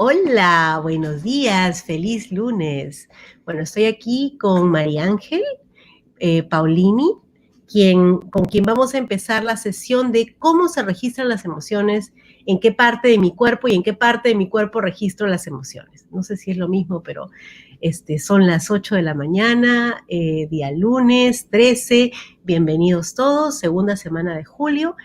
Hola, buenos días, feliz lunes. Bueno, estoy aquí con María Ángel Paulini, con quien vamos a empezar la sesión de cómo se registran las emociones, en qué parte de mi cuerpo y en qué parte de mi cuerpo registro las emociones. No sé si es lo mismo, pero son las 8 de la mañana, día lunes 13. Bienvenidos todos, segunda semana de julio.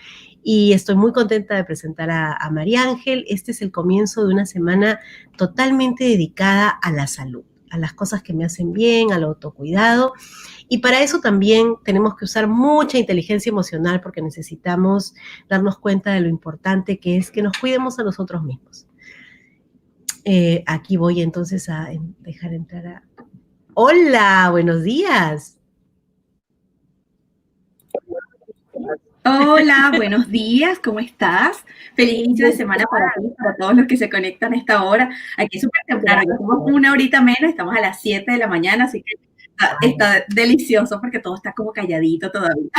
Y estoy muy contenta de presentar a María Ángel. Este es el comienzo de una semana totalmente dedicada a la salud, a las cosas que me hacen bien, al autocuidado. Y para eso también tenemos que usar mucha inteligencia emocional porque necesitamos darnos cuenta de lo importante que es que nos cuidemos a nosotros mismos. Aquí voy entonces a dejar entrar a... Hola, buenos días. Hola, buenos días, ¿cómo estás? Feliz inicio de semana para ti, para todos los que se conectan a esta hora. Aquí es súper temprano, ya estamos una horita menos, estamos a las 7 de la mañana, así que está delicioso porque todo está como calladito todavía.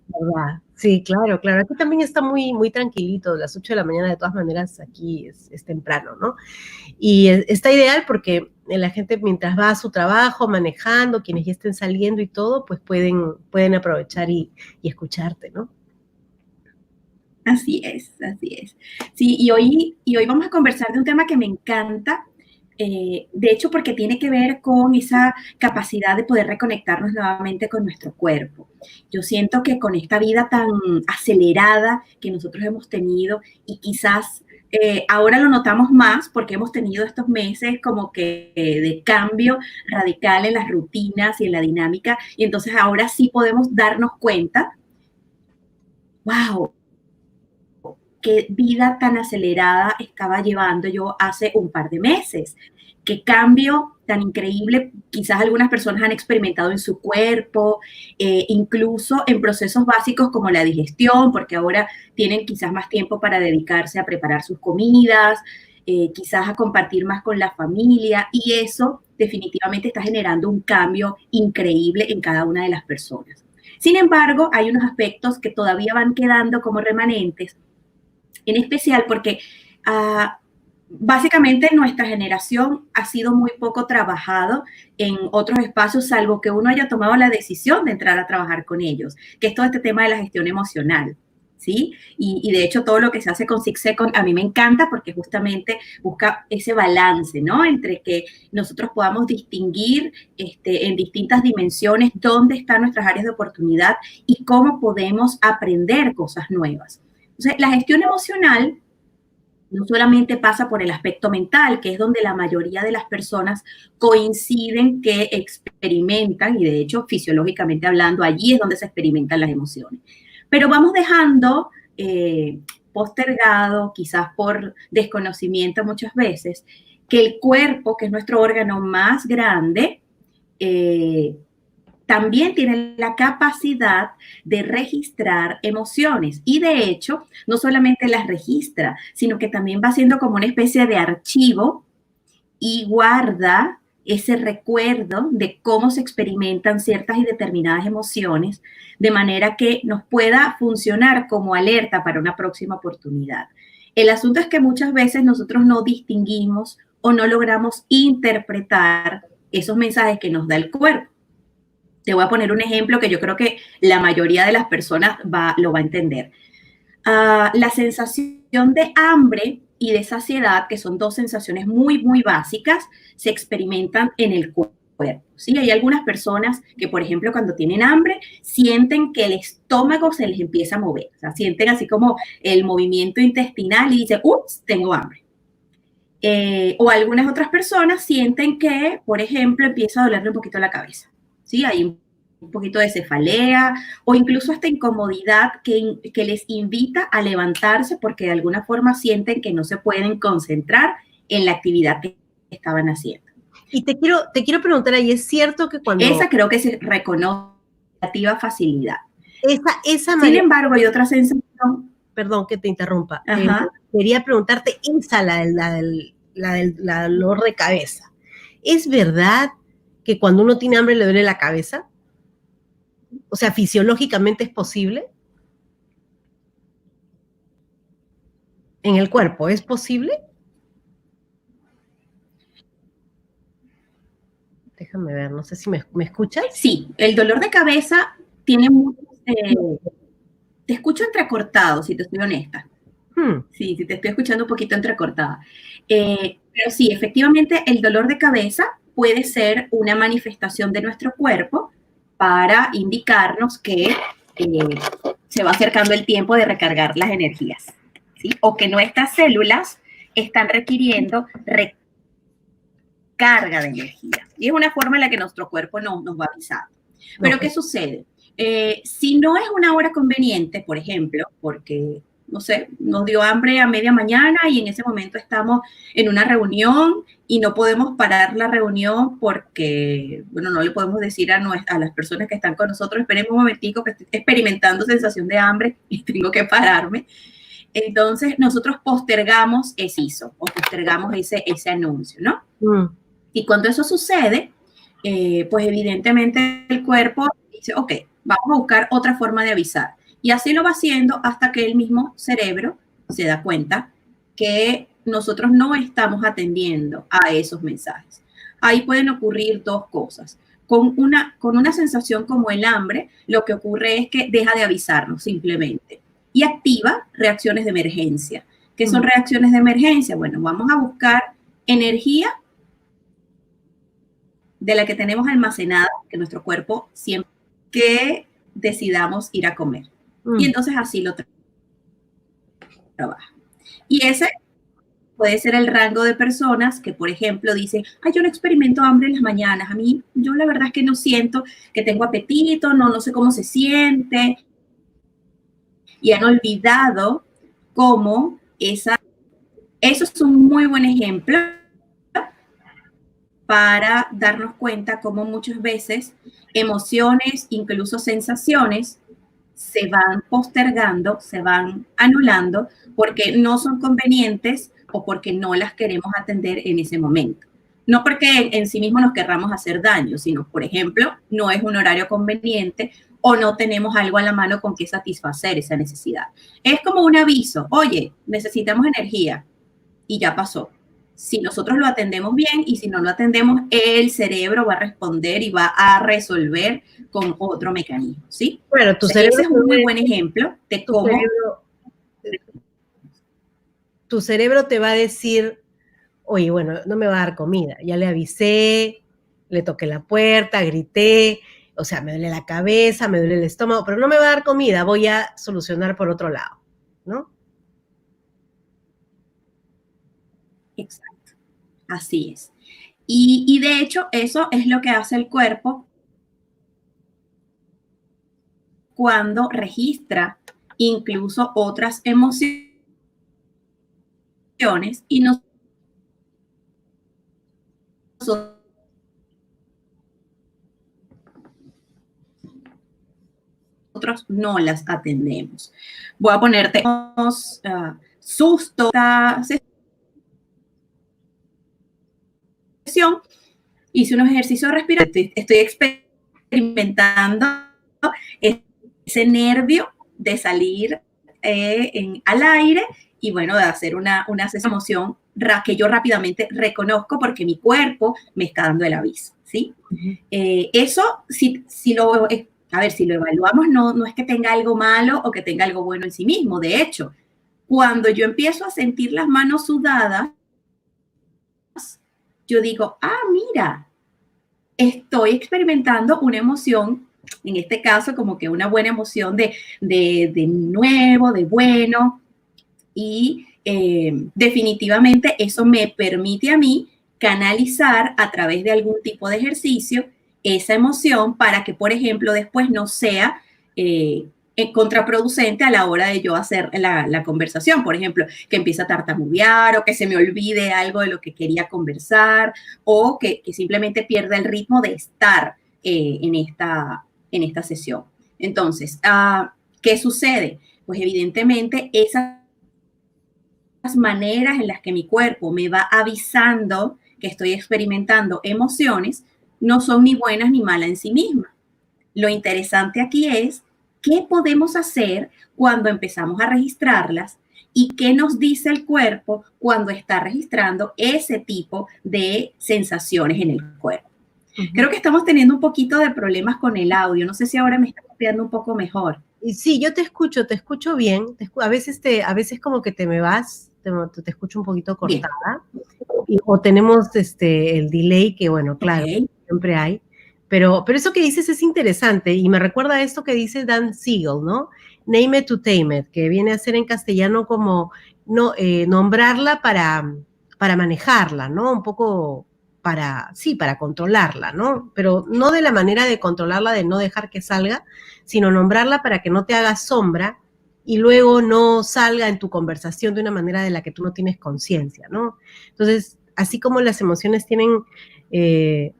¿Verdad? Sí, claro, claro. Aquí también está muy, muy tranquilito. Las 8 de la mañana, de todas maneras, aquí es temprano, ¿no? Y está ideal porque la gente mientras va a su trabajo, manejando, quienes ya estén saliendo y todo, pues pueden aprovechar y escucharte, ¿no? Así es, así es. Sí, y hoy vamos a conversar de un tema que me encanta, de hecho porque tiene que ver con esa capacidad de poder reconectarnos nuevamente con nuestro cuerpo. Yo siento que con esta vida tan acelerada que nosotros hemos tenido y quizás ahora lo notamos más porque hemos tenido estos meses como que de cambio radical en las rutinas y en la dinámica y entonces ahora sí podemos darnos cuenta, wow, qué vida tan acelerada estaba llevando yo hace un par de meses. Qué cambio tan increíble quizás algunas personas han experimentado en su cuerpo, incluso en procesos básicos como la digestión, porque ahora tienen quizás más tiempo para dedicarse a preparar sus comidas, quizás a compartir más con la familia, y eso definitivamente está generando un cambio increíble en cada una de las personas. Sin embargo, hay unos aspectos que todavía van quedando como remanentes, en especial porque básicamente nuestra generación ha sido muy poco trabajado en otros espacios, salvo que uno haya tomado la decisión de entrar a trabajar con ellos, que es todo este tema de la gestión emocional. ¿Sí? Y de hecho todo lo que se hace con Six Seconds a mí me encanta porque justamente busca ese balance, ¿no? Entre que nosotros podamos distinguir en distintas dimensiones dónde están nuestras áreas de oportunidad y cómo podemos aprender cosas nuevas. Entonces, la gestión emocional no solamente pasa por el aspecto mental, que es donde la mayoría de las personas coinciden que experimentan, y de hecho, fisiológicamente hablando, allí es donde se experimentan las emociones. Pero vamos dejando postergado, quizás por desconocimiento muchas veces, que el cuerpo, que es nuestro órgano más grande, también tiene la capacidad de registrar emociones y de hecho no solamente las registra, sino que también va siendo como una especie de archivo y guarda ese recuerdo de cómo se experimentan ciertas y determinadas emociones, de manera que nos pueda funcionar como alerta para una próxima oportunidad. El asunto es que muchas veces nosotros no distinguimos o no logramos interpretar esos mensajes que nos da el cuerpo. Te voy a poner un ejemplo que yo creo que la mayoría de las personas lo va a entender. La sensación de hambre y de saciedad, que son dos sensaciones muy, muy básicas, se experimentan en el cuerpo. ¿Sí? Hay algunas personas que, por ejemplo, cuando tienen hambre, sienten que el estómago se les empieza a mover. O sea, sienten así como el movimiento intestinal y dicen, ups, tengo hambre. O algunas otras personas sienten que, por ejemplo, empieza a dolerle un poquito la cabeza. ¿Sí? Hay un poquito de cefalea o incluso esta incomodidad que les invita a levantarse porque de alguna forma sienten que no se pueden concentrar en la actividad que estaban haciendo. Y te quiero preguntar ahí, ¿es cierto que cuando... Esa creo que se reconoce relativa facilidad. Esa Sin María, embargo, hay otra sensación. perdón que te interrumpa, Ajá. quería preguntarte esa, la del dolor de cabeza. ¿Es verdad que cuando uno tiene hambre le duele la cabeza? O sea, fisiológicamente es posible en el cuerpo, ¿es posible? déjame ver, no sé si me escuchas. Sí, el dolor de cabeza tiene te escucho entrecortado, si te estoy honesta. Sí, te estoy escuchando un poquito entrecortada. Pero sí, efectivamente, el dolor de cabeza puede ser una manifestación de nuestro cuerpo para indicarnos que se va acercando el tiempo de recargar las energías, ¿sí? O que nuestras células están requiriendo recarga de energía. Y es una forma en la que nuestro cuerpo nos va avisando. Pero ¿qué sucede? Si no es una hora conveniente, por ejemplo, porque, no sé, nos dio hambre a media mañana y en ese momento estamos en una reunión y no podemos parar la reunión porque, bueno, no le podemos decir a las personas que están con nosotros, esperemos un momentico que estoy experimentando sensación de hambre y tengo que pararme. Entonces, nosotros postergamos o postergamos ese anuncio, ¿no? Y cuando eso sucede, pues evidentemente el cuerpo dice, ok, vamos a buscar otra forma de avisar. Y así lo va haciendo hasta que el mismo cerebro se da cuenta que nosotros no estamos atendiendo a esos mensajes. Ahí pueden ocurrir dos cosas. Con una sensación como el hambre, lo que ocurre es que deja de avisarnos simplemente y activa reacciones de emergencia. ¿Qué son reacciones de emergencia? Bueno, vamos a buscar energía de la que tenemos almacenada, que nuestro cuerpo siempre que decidamos ir a comer. Y entonces así lo trabaja. Y ese puede ser el rango de personas que, por ejemplo, dicen, ay, yo no experimento hambre en las mañanas. A mí, yo la verdad es que no siento que tengo apetito, no sé cómo se siente. Y han olvidado cómo eso es un muy buen ejemplo para darnos cuenta cómo muchas veces emociones, incluso sensaciones, se van postergando, se van anulando porque no son convenientes o porque no las queremos atender en ese momento. No porque en sí mismo nos querramos hacer daño, sino, por ejemplo, no es un horario conveniente o no tenemos algo a la mano con que satisfacer esa necesidad. Es como un aviso, oye, necesitamos energía y ya pasó. Si nosotros lo atendemos bien y si no lo atendemos, el cerebro va a responder y va a resolver con otro mecanismo, ¿sí? Bueno, ese es un muy buen ejemplo de cómo tu cerebro te va a decir, oye, bueno, no me va a dar comida, ya le avisé, le toqué la puerta, grité, o sea, me duele la cabeza, me duele el estómago, pero no me va a dar comida, voy a solucionar por otro lado, ¿no? Exacto. Así es. Y de hecho, eso es lo que hace el cuerpo cuando registra incluso otras emociones y nosotros no las atendemos. Voy a ponerte susto, hice unos ejercicios respiratorios, estoy experimentando ese nervio de salir al aire y bueno, de hacer una emoción que yo rápidamente reconozco porque mi cuerpo me está dando el aviso, ¿sí? Eso, si lo evaluamos, no es que tenga algo malo o que tenga algo bueno en sí mismo. De hecho, cuando yo empiezo a sentir las manos sudadas, yo digo, mira, estoy experimentando una emoción, en este caso como que una buena emoción de nuevo, de bueno, y definitivamente eso me permite a mí canalizar a través de algún tipo de ejercicio esa emoción para que, por ejemplo, después no sea contraproducente a la hora de yo hacer la conversación. Por ejemplo, que empiece a tartamudear o que se me olvide algo de lo que quería conversar o que simplemente pierda el ritmo de estar en esta sesión. Entonces, ¿qué sucede? Pues evidentemente esas maneras en las que mi cuerpo me va avisando que estoy experimentando emociones no son ni buenas ni malas en sí mismas. Lo interesante aquí es qué podemos hacer cuando empezamos a registrarlas y qué nos dice el cuerpo cuando está registrando ese tipo de sensaciones en el cuerpo. Creo que estamos teniendo un poquito de problemas con el audio. No sé si ahora me está copiando un poco mejor. Y sí, yo te escucho bien. A veces como que te me vas, te escucho un poquito cortada. O tenemos el delay, que bueno, claro, siempre hay. Pero eso que dices es interesante y me recuerda a esto que dice Dan Siegel, ¿no? Name it to tame it, que viene a ser en castellano como nombrarla para manejarla, ¿no? Un poco para controlarla, ¿no? Pero no de la manera de controlarla, de no dejar que salga, sino nombrarla para que no te haga sombra y luego no salga en tu conversación de una manera de la que tú no tienes conciencia, ¿no? Entonces, así como las emociones tienen,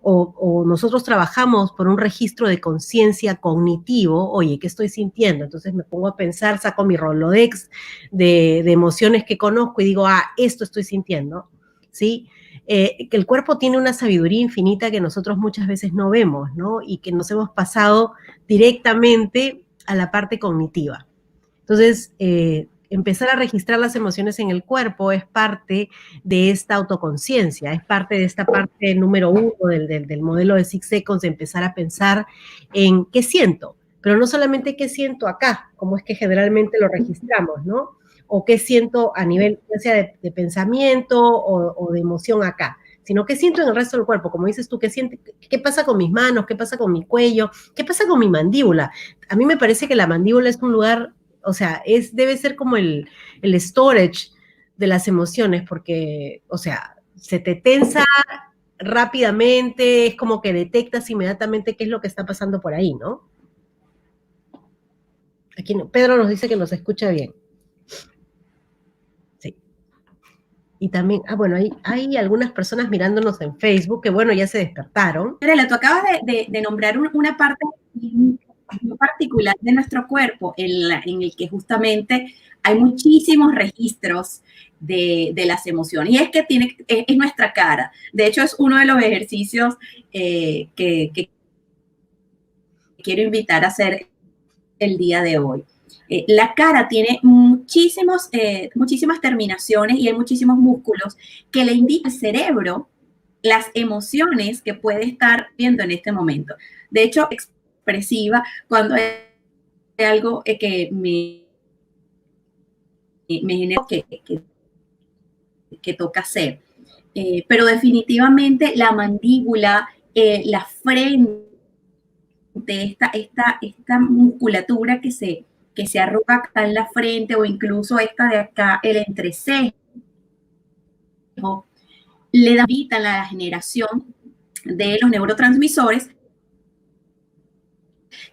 o nosotros trabajamos por un registro de conciencia cognitivo, oye, ¿qué estoy sintiendo? Entonces me pongo a pensar, saco mi Rolodex de emociones que conozco y digo, esto estoy sintiendo, ¿sí? Que el cuerpo tiene una sabiduría infinita que nosotros muchas veces no vemos, ¿no? Y que nos hemos pasado directamente a la parte cognitiva. Entonces, empezar a registrar las emociones en el cuerpo es parte de esta autoconciencia, es parte de esta parte número 1 del modelo de 6 Seconds, de empezar a pensar en qué siento, pero no solamente qué siento acá, como es que generalmente lo registramos, ¿no? O qué siento a nivel, ya sea de pensamiento o de emoción acá, sino qué siento en el resto del cuerpo, como dices tú, qué pasa con mis manos, qué pasa con mi cuello, qué pasa con mi mandíbula. A mí me parece que la mandíbula es un lugar, o sea, debe ser como el storage de las emociones, porque, o sea, se te tensa rápidamente, es como que detectas inmediatamente qué es lo que está pasando por ahí, ¿no? Aquí no, Pedro nos dice que nos escucha bien. Sí. Y también, bueno, hay algunas personas mirándonos en Facebook que, bueno, ya se despertaron. Mirela, tú acabas de nombrar una parte particular de nuestro cuerpo en el que justamente hay muchísimos registros de las emociones. Y es que es nuestra cara. De hecho, es uno de los ejercicios que quiero invitar a hacer el día de hoy. La cara tiene muchísimas terminaciones y hay muchísimos músculos que le indican al cerebro las emociones que puede estar viendo en este momento. De hecho, expresiva cuando hay algo que me genera que toca hacer. Pero definitivamente la mandíbula, la frente, esta musculatura que se arruga acá en la frente o incluso esta de acá, el entrecejo, le da vida a la generación de los neurotransmisores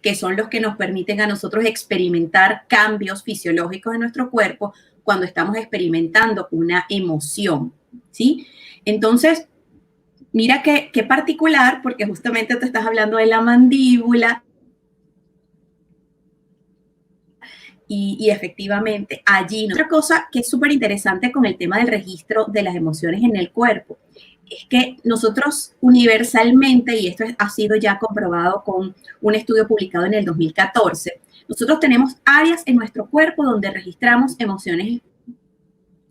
que son los que nos permiten a nosotros experimentar cambios fisiológicos en nuestro cuerpo cuando estamos experimentando una emoción, ¿sí? Entonces, mira qué particular, porque justamente tú estás hablando de la mandíbula y efectivamente allí, otra cosa que es súper interesante con el tema del registro de las emociones en el cuerpo, es que nosotros universalmente, y esto ha sido ya comprobado con un estudio publicado en el 2014, nosotros tenemos áreas en nuestro cuerpo donde registramos emociones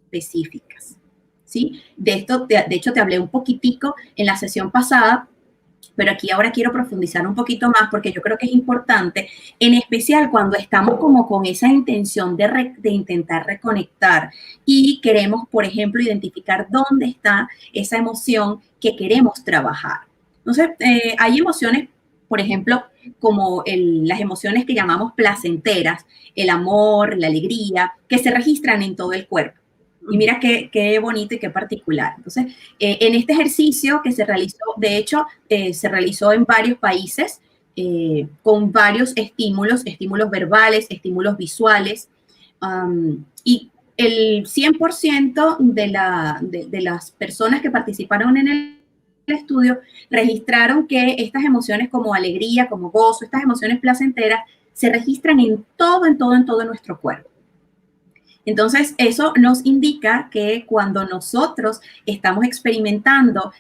específicas, ¿sí? De hecho, te hablé un poquitico en la sesión pasada, pero aquí ahora quiero profundizar un poquito más porque yo creo que es importante, en especial cuando estamos como con esa intención de intentar reconectar y queremos, por ejemplo, identificar dónde está esa emoción que queremos trabajar. Entonces, hay emociones, por ejemplo, como las emociones que llamamos placenteras, el amor, la alegría, que se registran en todo el cuerpo. Y mira qué bonito y qué particular. Entonces, en este ejercicio que se realizó, de hecho, se realizó en varios países con varios estímulos verbales, estímulos visuales, y el 100% de las personas que participaron en el estudio registraron que estas emociones como alegría, como gozo, estas emociones placenteras, se registran en todo nuestro cuerpo. Entonces, eso nos indica que cuando nosotros estamos experimentando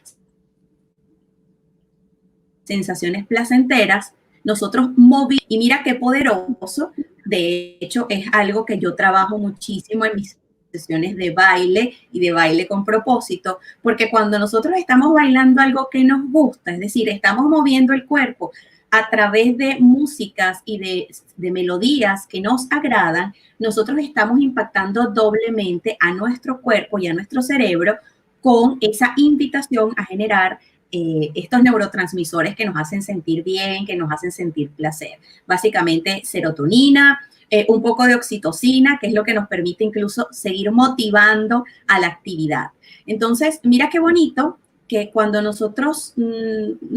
sensaciones placenteras, nosotros movimos, y mira qué poderoso, de hecho, es algo que yo trabajo muchísimo en mis sesiones de baile y de baile con propósito, porque cuando nosotros estamos bailando algo que nos gusta, es decir, estamos moviendo el cuerpo a través de músicas y de melodías que nos agradan, nosotros estamos impactando doblemente a nuestro cuerpo y a nuestro cerebro con esa invitación a generar estos neurotransmisores que nos hacen sentir bien, que nos hacen sentir placer. Básicamente serotonina, un poco de oxitocina, que es lo que nos permite incluso seguir motivando a la actividad. Entonces, mira qué bonito que cuando nosotros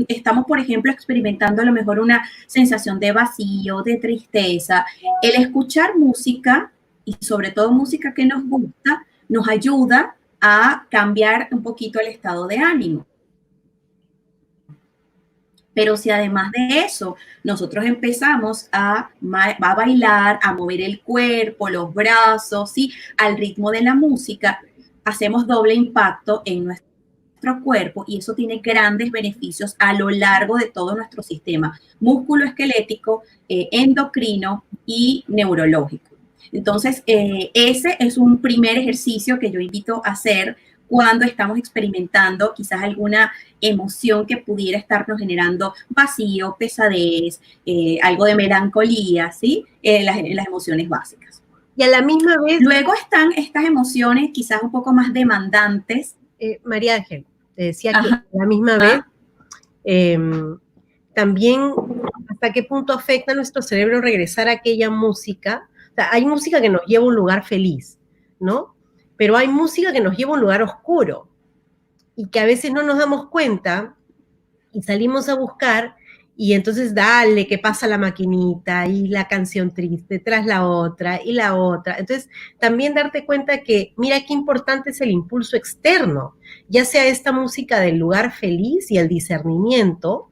estamos, por ejemplo, experimentando a lo mejor una sensación de vacío, de tristeza, el escuchar música, y sobre todo música que nos gusta, nos ayuda a cambiar un poquito el estado de ánimo. Pero si además de eso nosotros empezamos a bailar, a mover el cuerpo, los brazos, ¿sí? Al ritmo de la música, hacemos doble impacto en nuestro cuerpo y eso tiene grandes beneficios a lo largo de todo nuestro sistema músculo-esquelético, endocrino y neurológico. Entonces, ese es un primer ejercicio que yo invito a hacer cuando estamos experimentando quizás alguna emoción que pudiera estarnos generando vacío, pesadez, algo de melancolía, ¿sí? Las emociones básicas. Y a la misma vez... Luego están estas emociones quizás un poco más demandantes. María Ángel, te decía que a la misma vez también hasta qué punto afecta a nuestro cerebro regresar a aquella música. O sea, hay música que nos lleva a un lugar feliz, ¿no? Pero hay música que nos lleva a un lugar oscuro y que a veces no nos damos cuenta y salimos a buscar y entonces dale, que pasa la maquinita y la canción triste tras la otra y la otra. Entonces, también darte cuenta que mira qué importante es el impulso externo, ya sea esta música del lugar feliz y el discernimiento,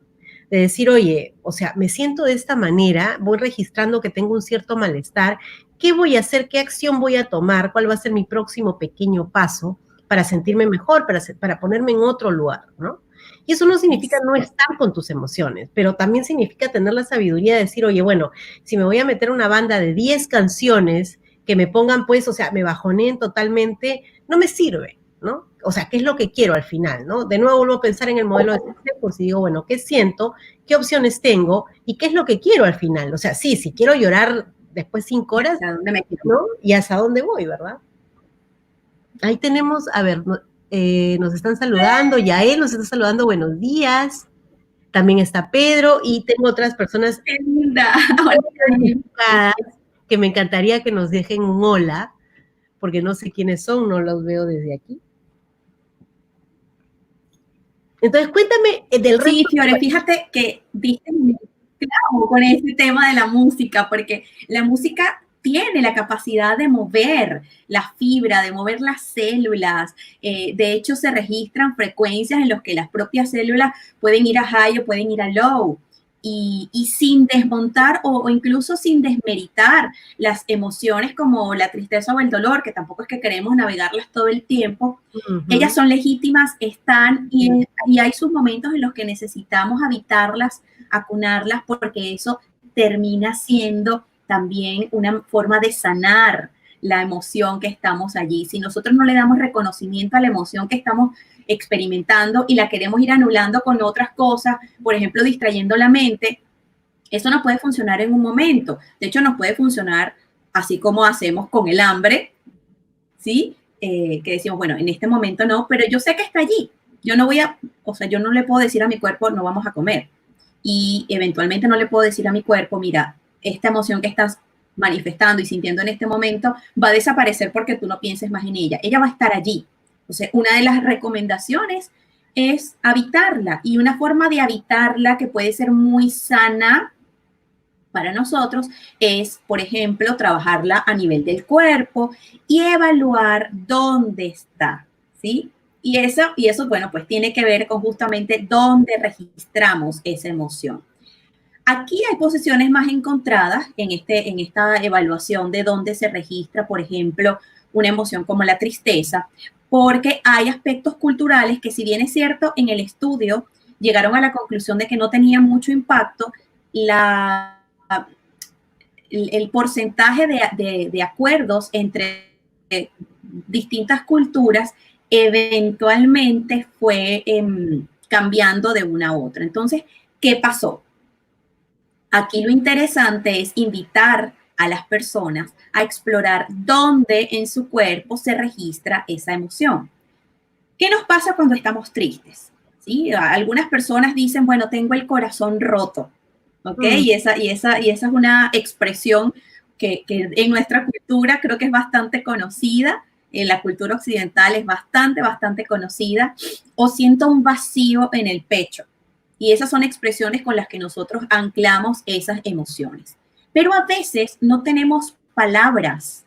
de decir, oye, o sea, me siento de esta manera, voy registrando que tengo un cierto malestar, ¿qué voy a hacer? ¿Qué acción voy a tomar? ¿Cuál va a ser mi próximo pequeño paso para sentirme mejor, para ponerme en otro lugar, ¿no? Y eso no significa no estar con tus emociones, pero también significa tener la sabiduría de decir, oye, bueno, si me voy a meter una banda de 10 canciones que me pongan, pues, o sea, me bajoneen totalmente, no me sirve, ¿no? O sea, ¿qué es lo que quiero al final, no? De nuevo vuelvo a pensar en el modelo de pues, y digo, bueno, ¿qué siento? ¿Qué opciones tengo? ¿Y qué es lo que quiero al final? O sea, sí, si quiero llorar después 5 horas, ¿Hasta dónde me quiero? ¿no? Y hasta dónde voy, ¿verdad? Ahí tenemos, a ver, nos están saludando, Yael nos está saludando, buenos días. También está Pedro y tengo otras personas ¡Qué linda! que me encantaría que nos dejen un hola, porque no sé quiénes son, no los veo desde aquí. Entonces, cuéntame del resto. Sí, Fiore, fíjate que diste claro con ese tema de la música, porque la música tiene la capacidad de mover la fibra, de mover las células. De hecho, se registran frecuencias en las que las propias células pueden ir a high o pueden ir a low. Y sin desmontar o incluso sin desmeritar las emociones como la tristeza o el dolor, que tampoco es que queremos navegarlas todo el tiempo, ellas son legítimas, están y hay sus momentos en los que necesitamos habitarlas, acunarlas, porque eso termina siendo también una forma de sanar la emoción que estamos allí. Si nosotros no le damos reconocimiento a la emoción que estamos experimentando y la queremos ir anulando con otras cosas, por ejemplo, distrayendo la mente, eso no puede funcionar en un momento. De hecho, nos puede funcionar así como hacemos con el hambre, ¿sí? Que decimos, bueno, en este momento no, pero yo sé que está allí. Yo no yo no le puedo decir a mi cuerpo, no vamos a comer. Y eventualmente no le puedo decir a mi cuerpo, mira, esta emoción que estás manifestando y sintiendo en este momento va a desaparecer porque tú no pienses más en ella. Ella va a estar allí. Entonces, una de las recomendaciones es habitarla, y una forma de habitarla que puede ser muy sana para nosotros es, por ejemplo, trabajarla a nivel del cuerpo y evaluar dónde está, ¿sí? Y eso, bueno, pues tiene que ver con justamente dónde registramos esa emoción. Aquí hay posiciones más encontradas en esta evaluación de dónde se registra, por ejemplo, una emoción como la tristeza, porque hay aspectos culturales que, si bien es cierto, en el estudio llegaron a la conclusión de que no tenía mucho impacto, el porcentaje de acuerdos entre distintas culturas, eventualmente fue cambiando de una a otra. Entonces, ¿qué pasó? Aquí lo interesante es invitar a las personas a explorar dónde en su cuerpo se registra esa emoción. ¿Qué nos pasa cuando estamos tristes? ¿Sí? Algunas personas dicen, bueno, tengo el corazón roto, ¿ok? Y esa es una expresión que en nuestra cultura creo que es bastante conocida, en la cultura occidental es bastante conocida, o siento un vacío en el pecho. Y esas son expresiones con las que nosotros anclamos esas emociones. Pero a veces no tenemos palabras.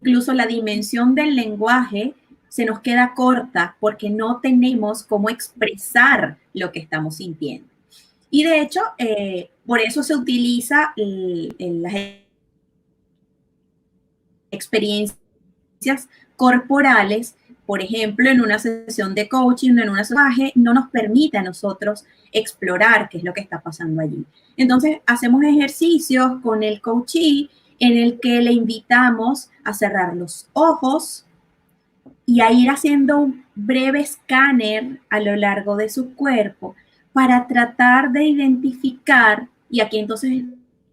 Incluso la dimensión del lenguaje se nos queda corta porque no tenemos cómo expresar lo que estamos sintiendo. Y de hecho, por eso se utiliza las experiencias corporales. Por ejemplo, en una sesión de coaching, en un masaje, no nos permite a nosotros explorar qué es lo que está pasando allí. Entonces, hacemos ejercicios con el coachee en el que le invitamos a cerrar los ojos y a ir haciendo un breve escáner a lo largo de su cuerpo para tratar de identificar, y aquí entonces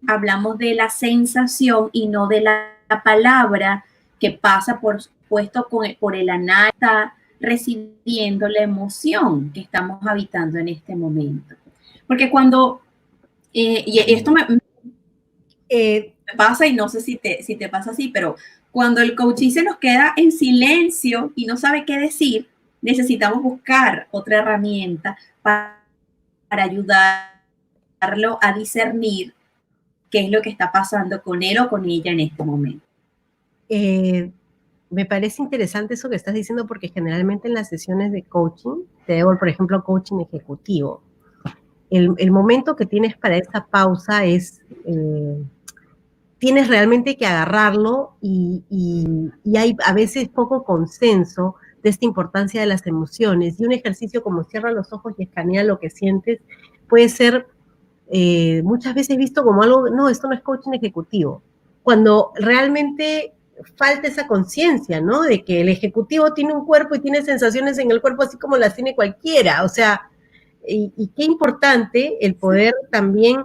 hablamos de la sensación y no de la palabra que pasa, por supuesto, por el análisis, está recibiendo la emoción que estamos habitando en este momento. Porque cuando, y esto me pasa, y no sé si te pasa así, pero cuando el coachee se nos queda en silencio y no sabe qué decir, necesitamos buscar otra herramienta para ayudarlo a discernir qué es lo que está pasando con él o con ella en este momento. Me parece interesante eso que estás diciendo porque generalmente en las sesiones de coaching, te debo, por ejemplo, coaching ejecutivo, el momento que tienes para esta pausa es, tienes realmente que agarrarlo y hay a veces poco consenso de esta importancia de las emociones, y un ejercicio como cierra los ojos y escanea lo que sientes puede ser muchas veces visto como algo, no, esto no es coaching ejecutivo, cuando realmente falta esa conciencia, ¿no? De que el ejecutivo tiene un cuerpo y tiene sensaciones en el cuerpo así como las tiene cualquiera, o sea, y qué importante el poder también,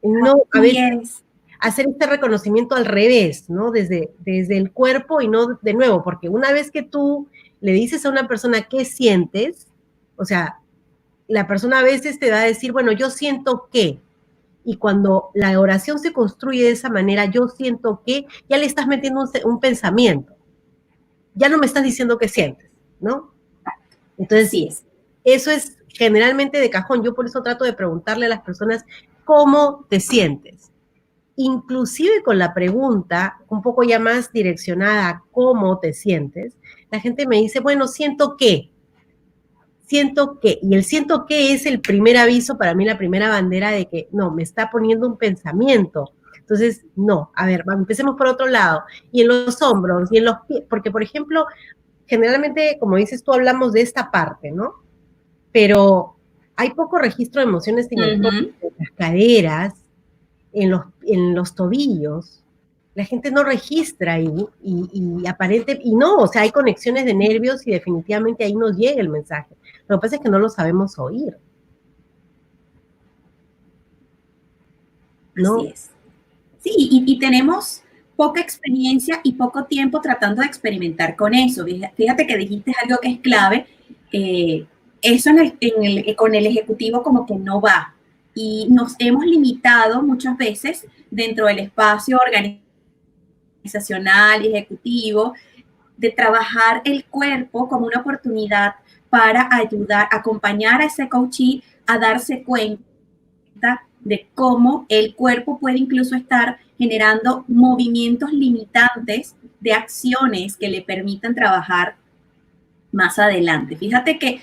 no, a veces hacer este reconocimiento al revés, ¿no? Desde el cuerpo y no de nuevo, porque una vez que tú le dices a una persona qué sientes, o sea, la persona a veces te va a decir, bueno, yo siento que, y cuando la oración se construye de esa manera, yo siento que, ya le estás metiendo un pensamiento. Ya no me estás diciendo qué sientes, ¿no? Entonces, sí, eso es generalmente de cajón. Yo por eso trato de preguntarle a las personas cómo te sientes. Inclusive con la pregunta un poco ya más direccionada a cómo te sientes, la gente me dice, bueno, siento que, y el siento que es el primer aviso para mí, la primera bandera de que no, me está poniendo un pensamiento. Entonces, no, a ver, empecemos por otro lado. Y en los hombros, y en los pies, porque por ejemplo, generalmente, como dices tú, hablamos de esta parte, ¿no? Pero hay poco registro de emociones en el cuerpo, en las caderas, en los tobillos. La gente no registra ahí y aparente, y no, o sea, hay conexiones de nervios y definitivamente ahí nos llega el mensaje. Lo que pasa es que no lo sabemos oír. ¿No? Así es. Sí, y tenemos poca experiencia y poco tiempo tratando de experimentar con eso. Fíjate que dijiste algo que es clave. Eso con el ejecutivo como que no va. Y nos hemos limitado muchas veces dentro del espacio organizacional y ejecutivo de trabajar el cuerpo como una oportunidad para ayudar, acompañar a ese coachee a darse cuenta de cómo el cuerpo puede incluso estar generando movimientos limitantes de acciones que le permitan trabajar más adelante. Fíjate que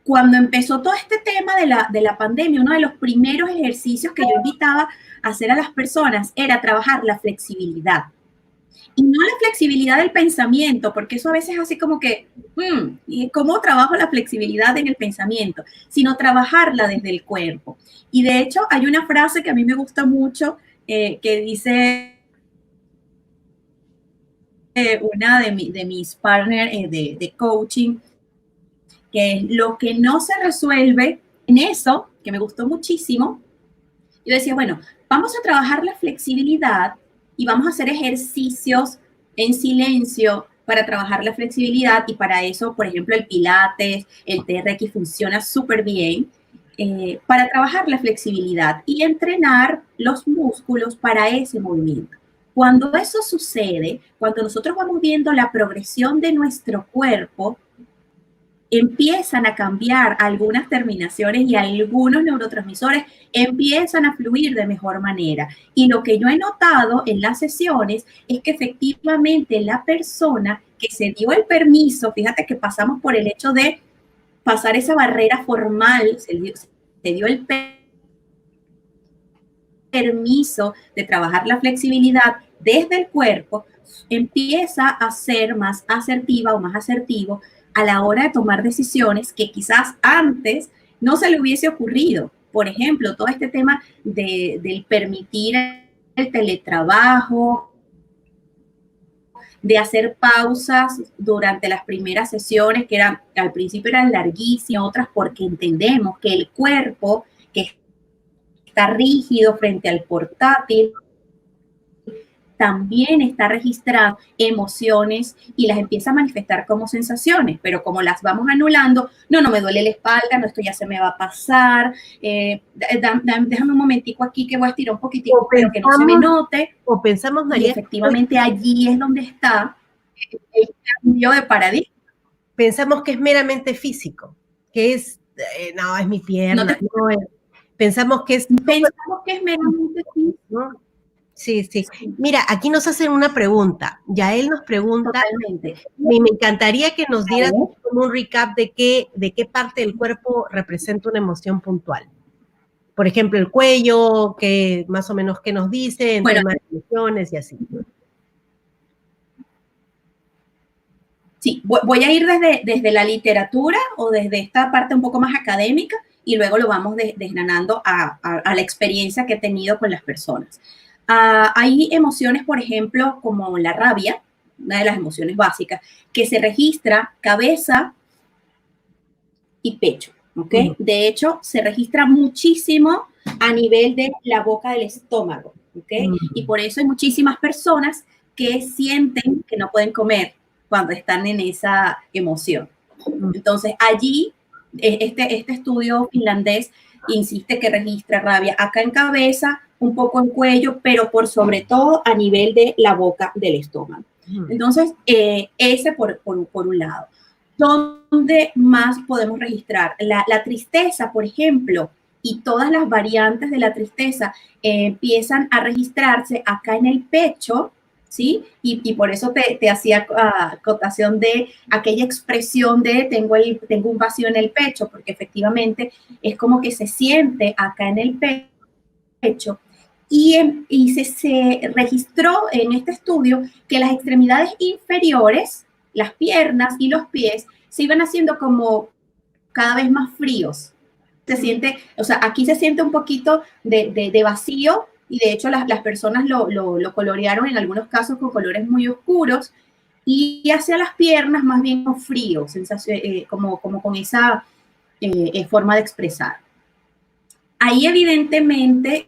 cuando empezó todo este tema de la pandemia, uno de los primeros ejercicios que yo invitaba a hacer a las personas era trabajar la flexibilidad. Y no la flexibilidad del pensamiento, porque eso a veces hace como que, ¿y cómo trabajo la flexibilidad en el pensamiento? Sino trabajarla desde el cuerpo. Y de hecho hay una frase que a mí me gusta mucho que dice una de mis partners de coaching, que es lo que no se resuelve en eso, que me gustó muchísimo. Yo decía, bueno, vamos a trabajar la flexibilidad y vamos a hacer ejercicios en silencio para trabajar la flexibilidad, y para eso, por ejemplo, el Pilates, el TRX funciona súper bien, para trabajar la flexibilidad y entrenar los músculos para ese movimiento. Cuando eso sucede, cuando nosotros vamos viendo la progresión de nuestro cuerpo, empiezan a cambiar algunas terminaciones y algunos neurotransmisores empiezan a fluir de mejor manera. Y lo que yo he notado en las sesiones es que efectivamente la persona que se dio el permiso, fíjate que pasamos por el hecho de pasar esa barrera formal, se dio el permiso de trabajar la flexibilidad desde el cuerpo, empieza a ser más asertiva o más asertivo a la hora de tomar decisiones que quizás antes no se le hubiese ocurrido. Por ejemplo, todo este tema del permitir el teletrabajo, de hacer pausas durante las primeras sesiones, que al principio eran larguísimas, otras porque entendemos que el cuerpo que está rígido frente al portátil también está registrando emociones y las empieza a manifestar como sensaciones, pero como las vamos anulando, no me duele la espalda, no, esto ya se me va a pasar, déjame un momentico aquí que voy a estirar un poquitico, pero que no se me note. O pensamos, María, y efectivamente allí es donde está el cambio de paradigma. Pensamos que es meramente físico, que es, no, es mi pierna, pensamos que es meramente físico. ¿no? Sí. Mira, aquí nos hacen una pregunta. Yael nos pregunta, me encantaría que nos dieras como un recap de qué parte del cuerpo representa una emoción puntual. Por ejemplo, el cuello, que más o menos qué nos dice, en temas de emociones y así. Sí, voy a ir desde la literatura o desde esta parte un poco más académica, y luego lo vamos desgranando a la experiencia que he tenido con las personas. Hay emociones, por ejemplo, como la rabia, una de las emociones básicas, que se registra cabeza y pecho, ¿ok? De hecho, se registra muchísimo a nivel de la boca del estómago, ¿ok? Y por eso hay muchísimas personas que sienten que no pueden comer cuando están en esa emoción. Entonces, allí, este estudio finlandés insiste que registra rabia acá en cabeza, un poco en cuello, pero por sobre todo a nivel de la boca del estómago. Entonces, ese por un lado. ¿Dónde más podemos registrar? La tristeza, por ejemplo, y todas las variantes de la tristeza empiezan a registrarse acá en el pecho, ¿sí? Y por eso te hacía acotación de aquella expresión de tengo un vacío en el pecho, porque efectivamente es como que se siente acá en el pecho. Y se registró en este estudio que las extremidades inferiores, las piernas y los pies, se iban haciendo como cada vez más fríos. Se siente, o sea, aquí se siente un poquito de vacío, y de hecho las personas lo colorearon en algunos casos con colores muy oscuros, y hacia las piernas más bien con frío, como con esa forma de expresar. Ahí evidentemente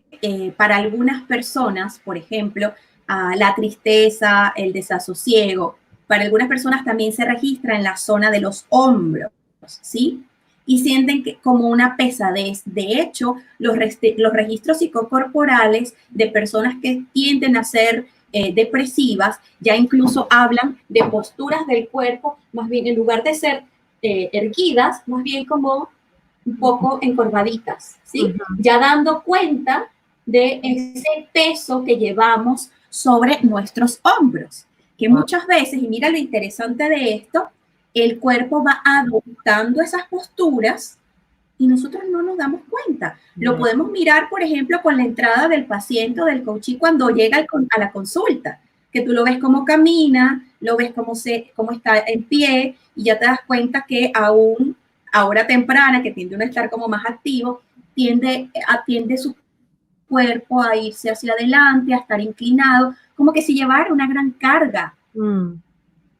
para algunas personas, por ejemplo, la tristeza, el desasosiego, para algunas personas también se registra en la zona de los hombros, ¿sí? Y sienten como una pesadez. De hecho, los registros psicocorporales de personas que tienden a ser depresivas ya incluso hablan de posturas del cuerpo, más bien en lugar de ser erguidas, más bien como un poco encorvaditas, ¿sí? Ya dando cuenta de ese peso que llevamos sobre nuestros hombros, que muchas veces, y mira lo interesante de esto, el cuerpo va adoptando esas posturas y nosotros no nos damos cuenta. Lo podemos mirar, por ejemplo, con la entrada del paciente o del coachee cuando llega a la consulta, que tú lo ves cómo camina, lo ves cómo está en pie, y ya te das cuenta que aún a hora temprana, que tiende a estar como más activo, atiende su cuerpo a irse hacia adelante, a estar inclinado, como que si llevara una gran carga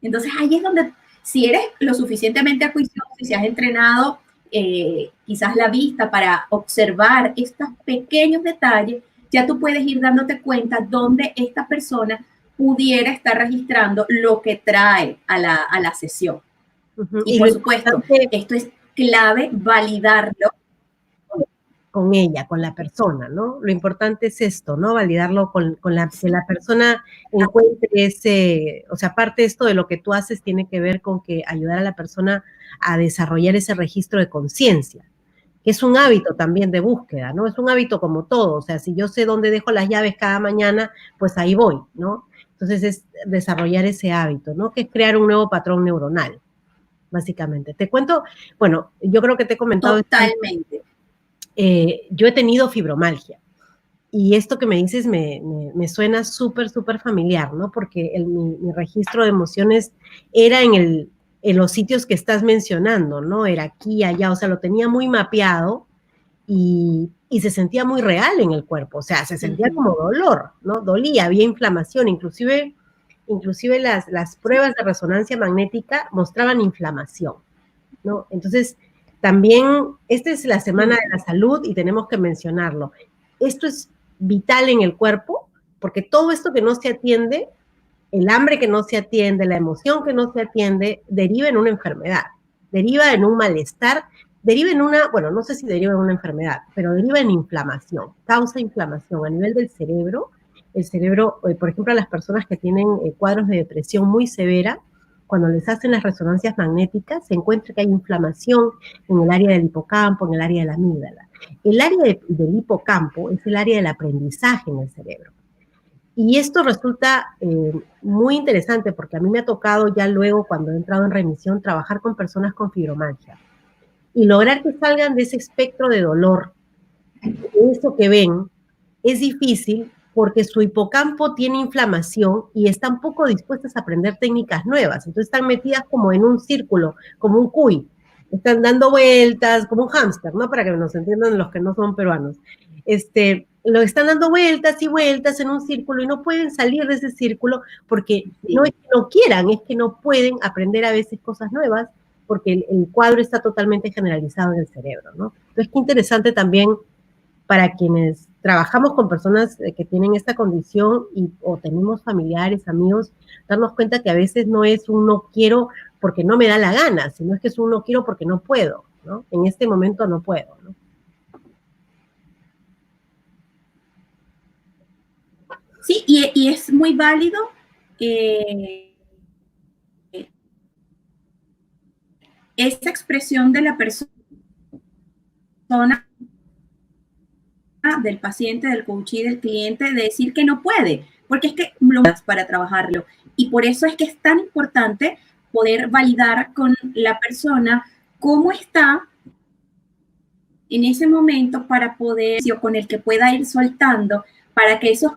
Entonces ahí es donde, si eres lo suficientemente acuicioso y si has entrenado quizás la vista para observar estos pequeños detalles, ya tú puedes ir dándote cuenta dónde esta persona pudiera estar registrando lo que trae a la sesión. Y por supuesto, esto es clave, validarlo con ella, con la persona, ¿no? Lo importante es esto, ¿no? Validarlo con que la persona encuentre ese, o sea, aparte de esto de lo que tú haces tiene que ver con que ayudar a la persona a desarrollar ese registro de conciencia, que es un hábito también de búsqueda, ¿no? Es un hábito como todo, o sea, si yo sé dónde dejo las llaves cada mañana, pues ahí voy, ¿no? Entonces es desarrollar ese hábito, ¿no? Que es crear un nuevo patrón neuronal, básicamente. Te cuento, bueno, yo creo que te he comentado. Totalmente. Yo he tenido fibromialgia y esto que me dices me suena súper, súper familiar, ¿no? Porque mi registro de emociones era en los sitios que estás mencionando, ¿no? Era aquí, allá, o sea, lo tenía muy mapeado y se sentía muy real en el cuerpo, o sea, se sentía como dolor, ¿no? Dolía, había inflamación, inclusive las pruebas de resonancia magnética mostraban inflamación, ¿no? Entonces, también, esta es la Semana de la Salud y tenemos que mencionarlo. Esto es vital en el cuerpo, porque todo esto que no se atiende, el hambre que no se atiende, la emoción que no se atiende, deriva en una enfermedad, deriva en un malestar, deriva en una, bueno, no sé si deriva en una enfermedad, pero deriva en inflamación, causa inflamación a nivel del cerebro. El cerebro, por ejemplo, a las personas que tienen cuadros de depresión muy severa, cuando les hacen las resonancias magnéticas, se encuentra que hay inflamación en el área del hipocampo, en el área de la amígdala. El área del hipocampo es el área del aprendizaje en el cerebro. Y esto resulta muy interesante porque a mí me ha tocado ya luego, cuando he entrado en remisión, trabajar con personas con fibromialgia y lograr que salgan de ese espectro de dolor, de eso que ven, es difícil porque su hipocampo tiene inflamación y están poco dispuestas a aprender técnicas nuevas. Entonces están metidas como en un círculo, como un cuy. Están dando vueltas, como un hámster, ¿no? Para que nos entiendan los que no son peruanos. Lo están dando vueltas y vueltas en un círculo y no pueden salir de ese círculo porque no es que no quieran, es que no pueden aprender a veces cosas nuevas porque el cuadro está totalmente generalizado en el cerebro, ¿no? Entonces, qué interesante también para quienes trabajamos con personas que tienen esta condición o tenemos familiares, amigos, darnos cuenta que a veces no es un no quiero porque no me da la gana, sino es que es un no quiero porque no puedo, ¿no? En este momento no puedo, ¿no? Sí, y es muy válido esa expresión de la persona, del paciente, del coachee, del cliente, de decir que no puede, porque es que lo para trabajarlo. Y por eso es que es tan importante poder validar con la persona cómo está en ese momento para poder, o con el que pueda ir soltando, para que esos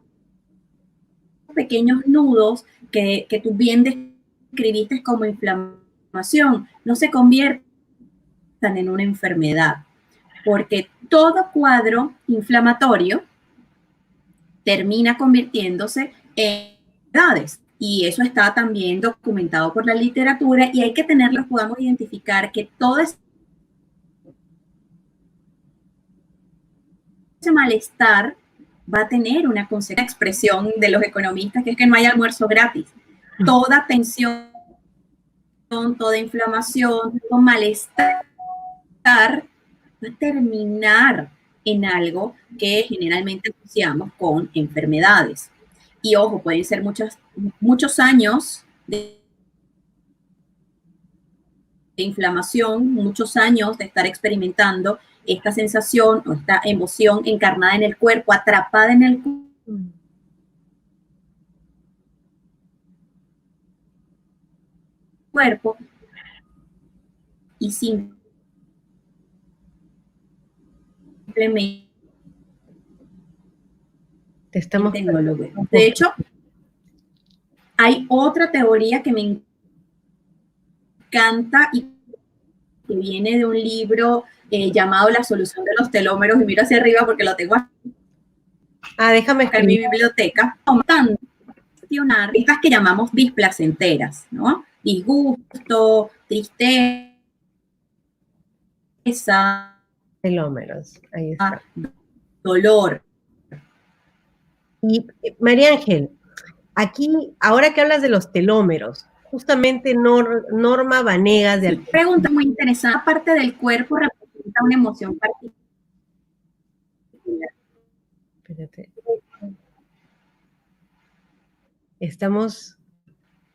pequeños nudos que tú bien describiste como inflamación no se conviertan en una enfermedad, porque todo cuadro inflamatorio termina convirtiéndose en enfermedades. Y eso está también documentado por la literatura y hay que tenerlo, podamos identificar que todo ese malestar va a tener una expresión de los economistas, que es que no hay almuerzo gratis. Toda tensión, toda inflamación, todo malestar va a terminar en algo que generalmente asociamos con enfermedades. Y ojo, pueden ser muchos años de inflamación, muchos años de estar experimentando esta sensación o esta emoción encarnada en el cuerpo, atrapada en el cuerpo y simplemente no lo veo. De hecho, hay otra teoría que me encanta y que viene de un libro llamado La solución de los telómeros, y miro hacia arriba porque lo tengo déjame acá en mi biblioteca. gestionar estas que llamamos displacenteras, ¿no? Disgusto, tristeza, telómeros, ahí está. dolor. Y María Ángel, aquí, ahora que hablas de los telómeros, justamente Norma Vanegas de... Sí, pregunta muy interesante. ¿Qué parte del cuerpo representa una emoción particular? Espérate. Estamos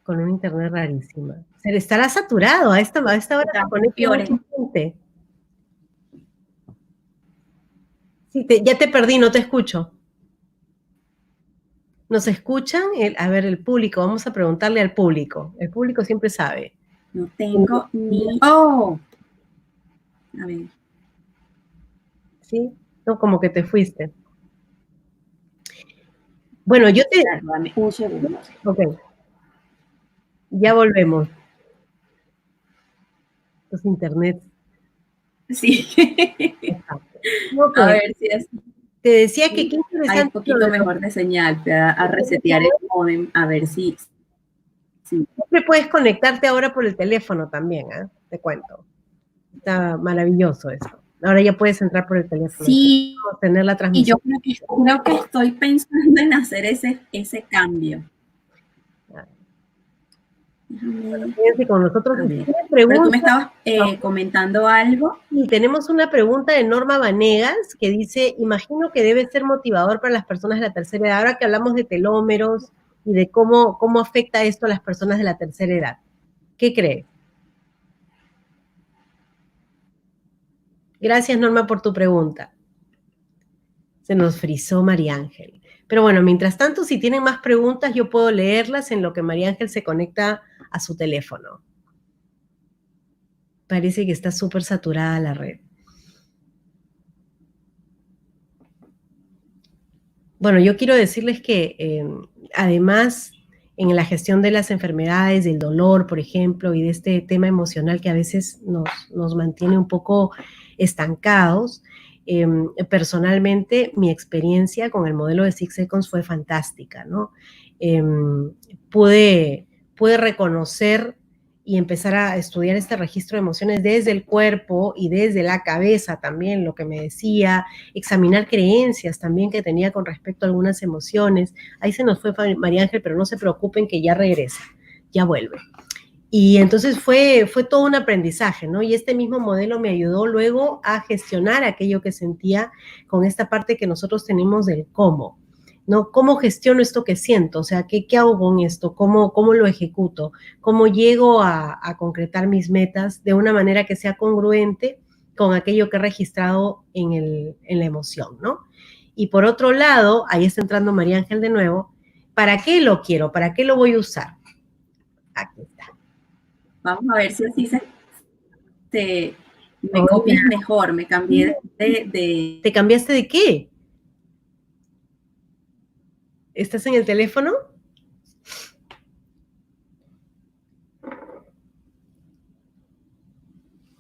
con un internet rarísima. Se le estará saturado a esta hora se conecta mucha gente. Sí, ya te perdí, no te escucho. ¿Nos escuchan? A ver, el público, vamos a preguntarle al público. El público siempre sabe. No tengo ni... ¡Oh! A ver. ¿Sí? No, como que te fuiste. Bueno, yo te... Dame un segundo. Ok. Ya volvemos. Los internet. Sí. Okay. A ver si es... Te decía que qué interesante. Hay un poquito mejor de señal, a resetear el modem, a ver si... Sí. Siempre puedes conectarte ahora por el teléfono también, ¿eh? Te cuento. Está maravilloso eso. Ahora ya puedes entrar por el teléfono. Sí, tener la transmisión. Y yo creo que estoy pensando en hacer ese cambio. Fíjense con nosotros. Pero tú me estabas comentando algo. Y tenemos una pregunta de Norma Vanegas que dice, imagino que debe ser motivador para las personas de la tercera edad. Ahora que hablamos de telómeros y de cómo afecta esto a las personas de la tercera edad. ¿Qué crees? Gracias, Norma, por tu pregunta. Se nos frizó María Ángel. Pero bueno, mientras tanto, si tienen más preguntas, yo puedo leerlas en lo que María Ángel se conecta a su teléfono. Parece que está súper saturada la red. Bueno, yo quiero decirles que además en la gestión de las enfermedades, del dolor, por ejemplo, y de este tema emocional que a veces nos mantiene un poco estancados, personalmente mi experiencia con el modelo de 6 Seconds fue fantástica, ¿no? Pude reconocer y empezar a estudiar este registro de emociones desde el cuerpo y desde la cabeza también, lo que me decía, examinar creencias también que tenía con respecto a algunas emociones. Ahí se nos fue María Ángel, pero no se preocupen que ya regresa, ya vuelve. Y entonces fue todo un aprendizaje, ¿no? Y este mismo modelo me ayudó luego a gestionar aquello que sentía con esta parte que nosotros tenemos del cómo, ¿no? ¿Cómo gestiono esto que siento? O sea, ¿qué hago con esto? ¿Cómo lo ejecuto? ¿Cómo llego a concretar mis metas de una manera que sea congruente con aquello que he registrado en la emoción, ¿no? Y por otro lado, ahí está entrando María Ángel de nuevo, ¿para qué lo quiero? ¿Para qué lo voy a usar? Aquí está. Vamos a ver si así me copias mejor. Me cambié de... ¿Te cambiaste de qué? ¿Estás en el teléfono?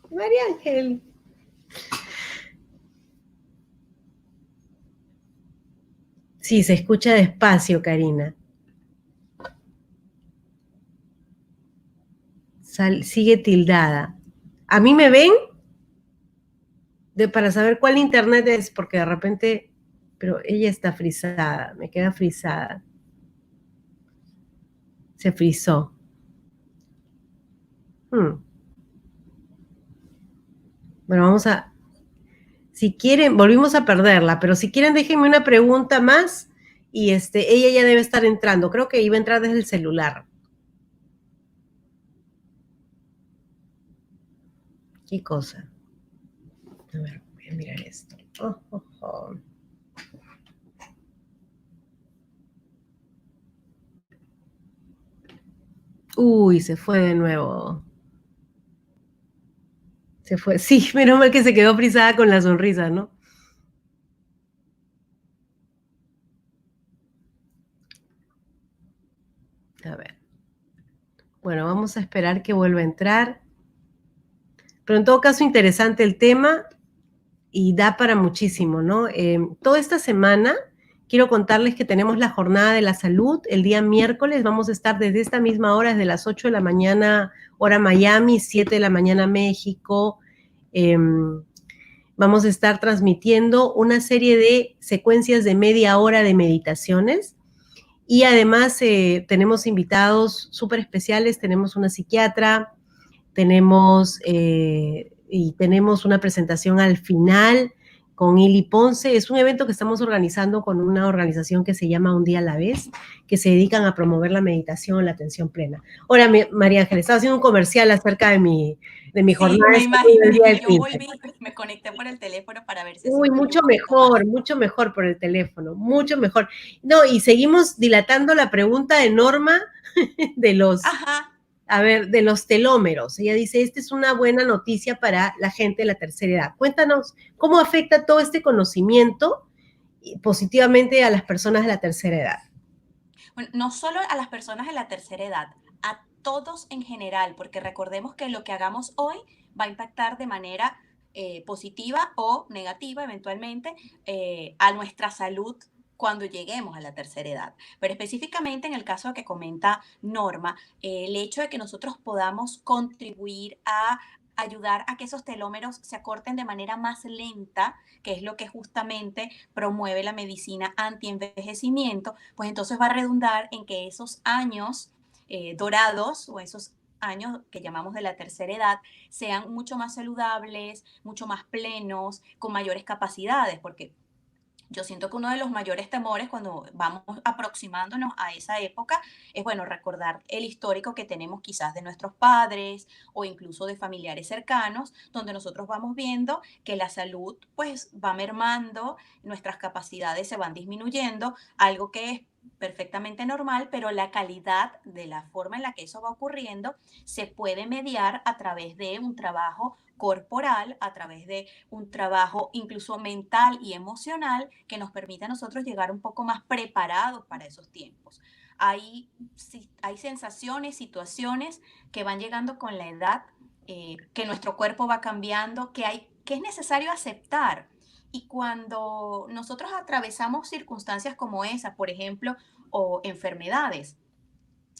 María Ángel. Sí, se escucha despacio, Karina. Sigue tildada. ¿A mí me ven? Para saber cuál internet es, porque de repente... Pero ella está frisada, me queda frisada. Se frizó. Bueno, vamos a... Si quieren, volvimos a perderla, pero si quieren déjenme una pregunta más y ella ya debe estar entrando. Creo que iba a entrar desde el celular. ¿Qué cosa? A ver, voy a mirar esto. Uy, se fue de nuevo. Se fue. Sí, menos mal que se quedó frisada con la sonrisa, ¿no? A ver. Bueno, vamos a esperar que vuelva a entrar. Pero en todo caso, interesante el tema y da para muchísimo, ¿no? Toda esta semana quiero contarles que tenemos la Jornada de la Salud el día miércoles. Vamos a estar desde esta misma hora, desde las 8 de la mañana, hora Miami, 7 de la mañana México. Vamos a estar transmitiendo una serie de secuencias de media hora de meditaciones. Y además tenemos invitados súper especiales, tenemos una psiquiatra, tenemos una presentación al final con Ili Ponce. Es un evento que estamos organizando con una organización que se llama Un Día a la Vez, que se dedican a promover la meditación, la atención plena. Ahora, María Ángeles, estaba haciendo un comercial acerca de mi jornada. Sí, me imaginé, del yo volví, me conecté por el teléfono para ver si así Uy, fluye un poquito más. mucho mejor por el teléfono, mucho mejor. No, y seguimos dilatando la pregunta de Norma de los, Ajá. de los telómeros. Ella dice, esta es una buena noticia para la gente de la tercera edad. Cuéntanos, ¿cómo afecta todo este conocimiento positivamente a las personas de la tercera edad? Bueno, no solo a las personas de la tercera edad, a todos en general, porque recordemos que lo que hagamos hoy va a impactar de manera positiva o negativa eventualmente a nuestra salud cuando lleguemos a la tercera edad. Pero específicamente en el caso que comenta Norma, el hecho de que nosotros podamos contribuir a ayudar a que esos telómeros se acorten de manera más lenta, que es lo que justamente promueve la medicina anti-envejecimiento, pues entonces va a redundar en que esos años dorados o esos años que llamamos de la tercera edad sean mucho más saludables, mucho más plenos, con mayores capacidades, porque yo siento que uno de los mayores temores cuando vamos aproximándonos a esa época es, bueno, recordar el histórico que tenemos quizás de nuestros padres o incluso de familiares cercanos, donde nosotros vamos viendo que la salud pues va mermando, nuestras capacidades se van disminuyendo, algo que es perfectamente normal, pero la calidad de la forma en la que eso va ocurriendo se puede mediar a través de un trabajo corporal, a través de un trabajo incluso mental y emocional que nos permite a nosotros llegar un poco más preparados para esos tiempos. Hay sensaciones, situaciones que van llegando con la edad, que nuestro cuerpo va cambiando, que es necesario aceptar. Y cuando nosotros atravesamos circunstancias como esa, por ejemplo, o enfermedades,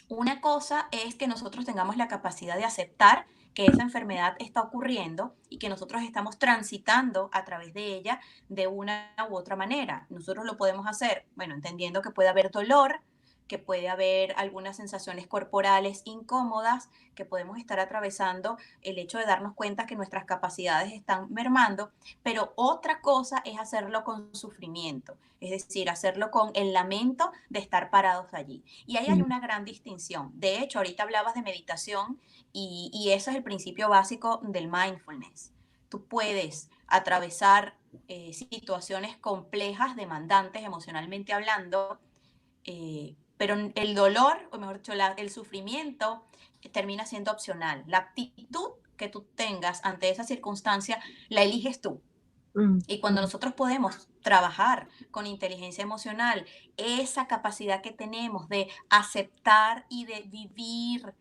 una cosa es que nosotros tengamos la capacidad de aceptar que esa enfermedad está ocurriendo y que nosotros estamos transitando a través de ella de una u otra manera. Nosotros lo podemos hacer, bueno, entendiendo que puede haber dolor, que puede haber algunas sensaciones corporales incómodas, que podemos estar atravesando el hecho de darnos cuenta que nuestras capacidades están mermando, pero otra cosa es hacerlo con sufrimiento, es decir, hacerlo con el lamento de estar parados allí. Y ahí hay una gran distinción. De hecho, ahorita hablabas de meditación y eso es el principio básico del mindfulness. Tú puedes atravesar situaciones complejas, demandantes emocionalmente hablando, pero el dolor, o mejor dicho, el sufrimiento termina siendo opcional. La actitud que tú tengas ante esa circunstancia la eliges tú. Y cuando nosotros podemos trabajar con inteligencia emocional, esa capacidad que tenemos de aceptar y de vivir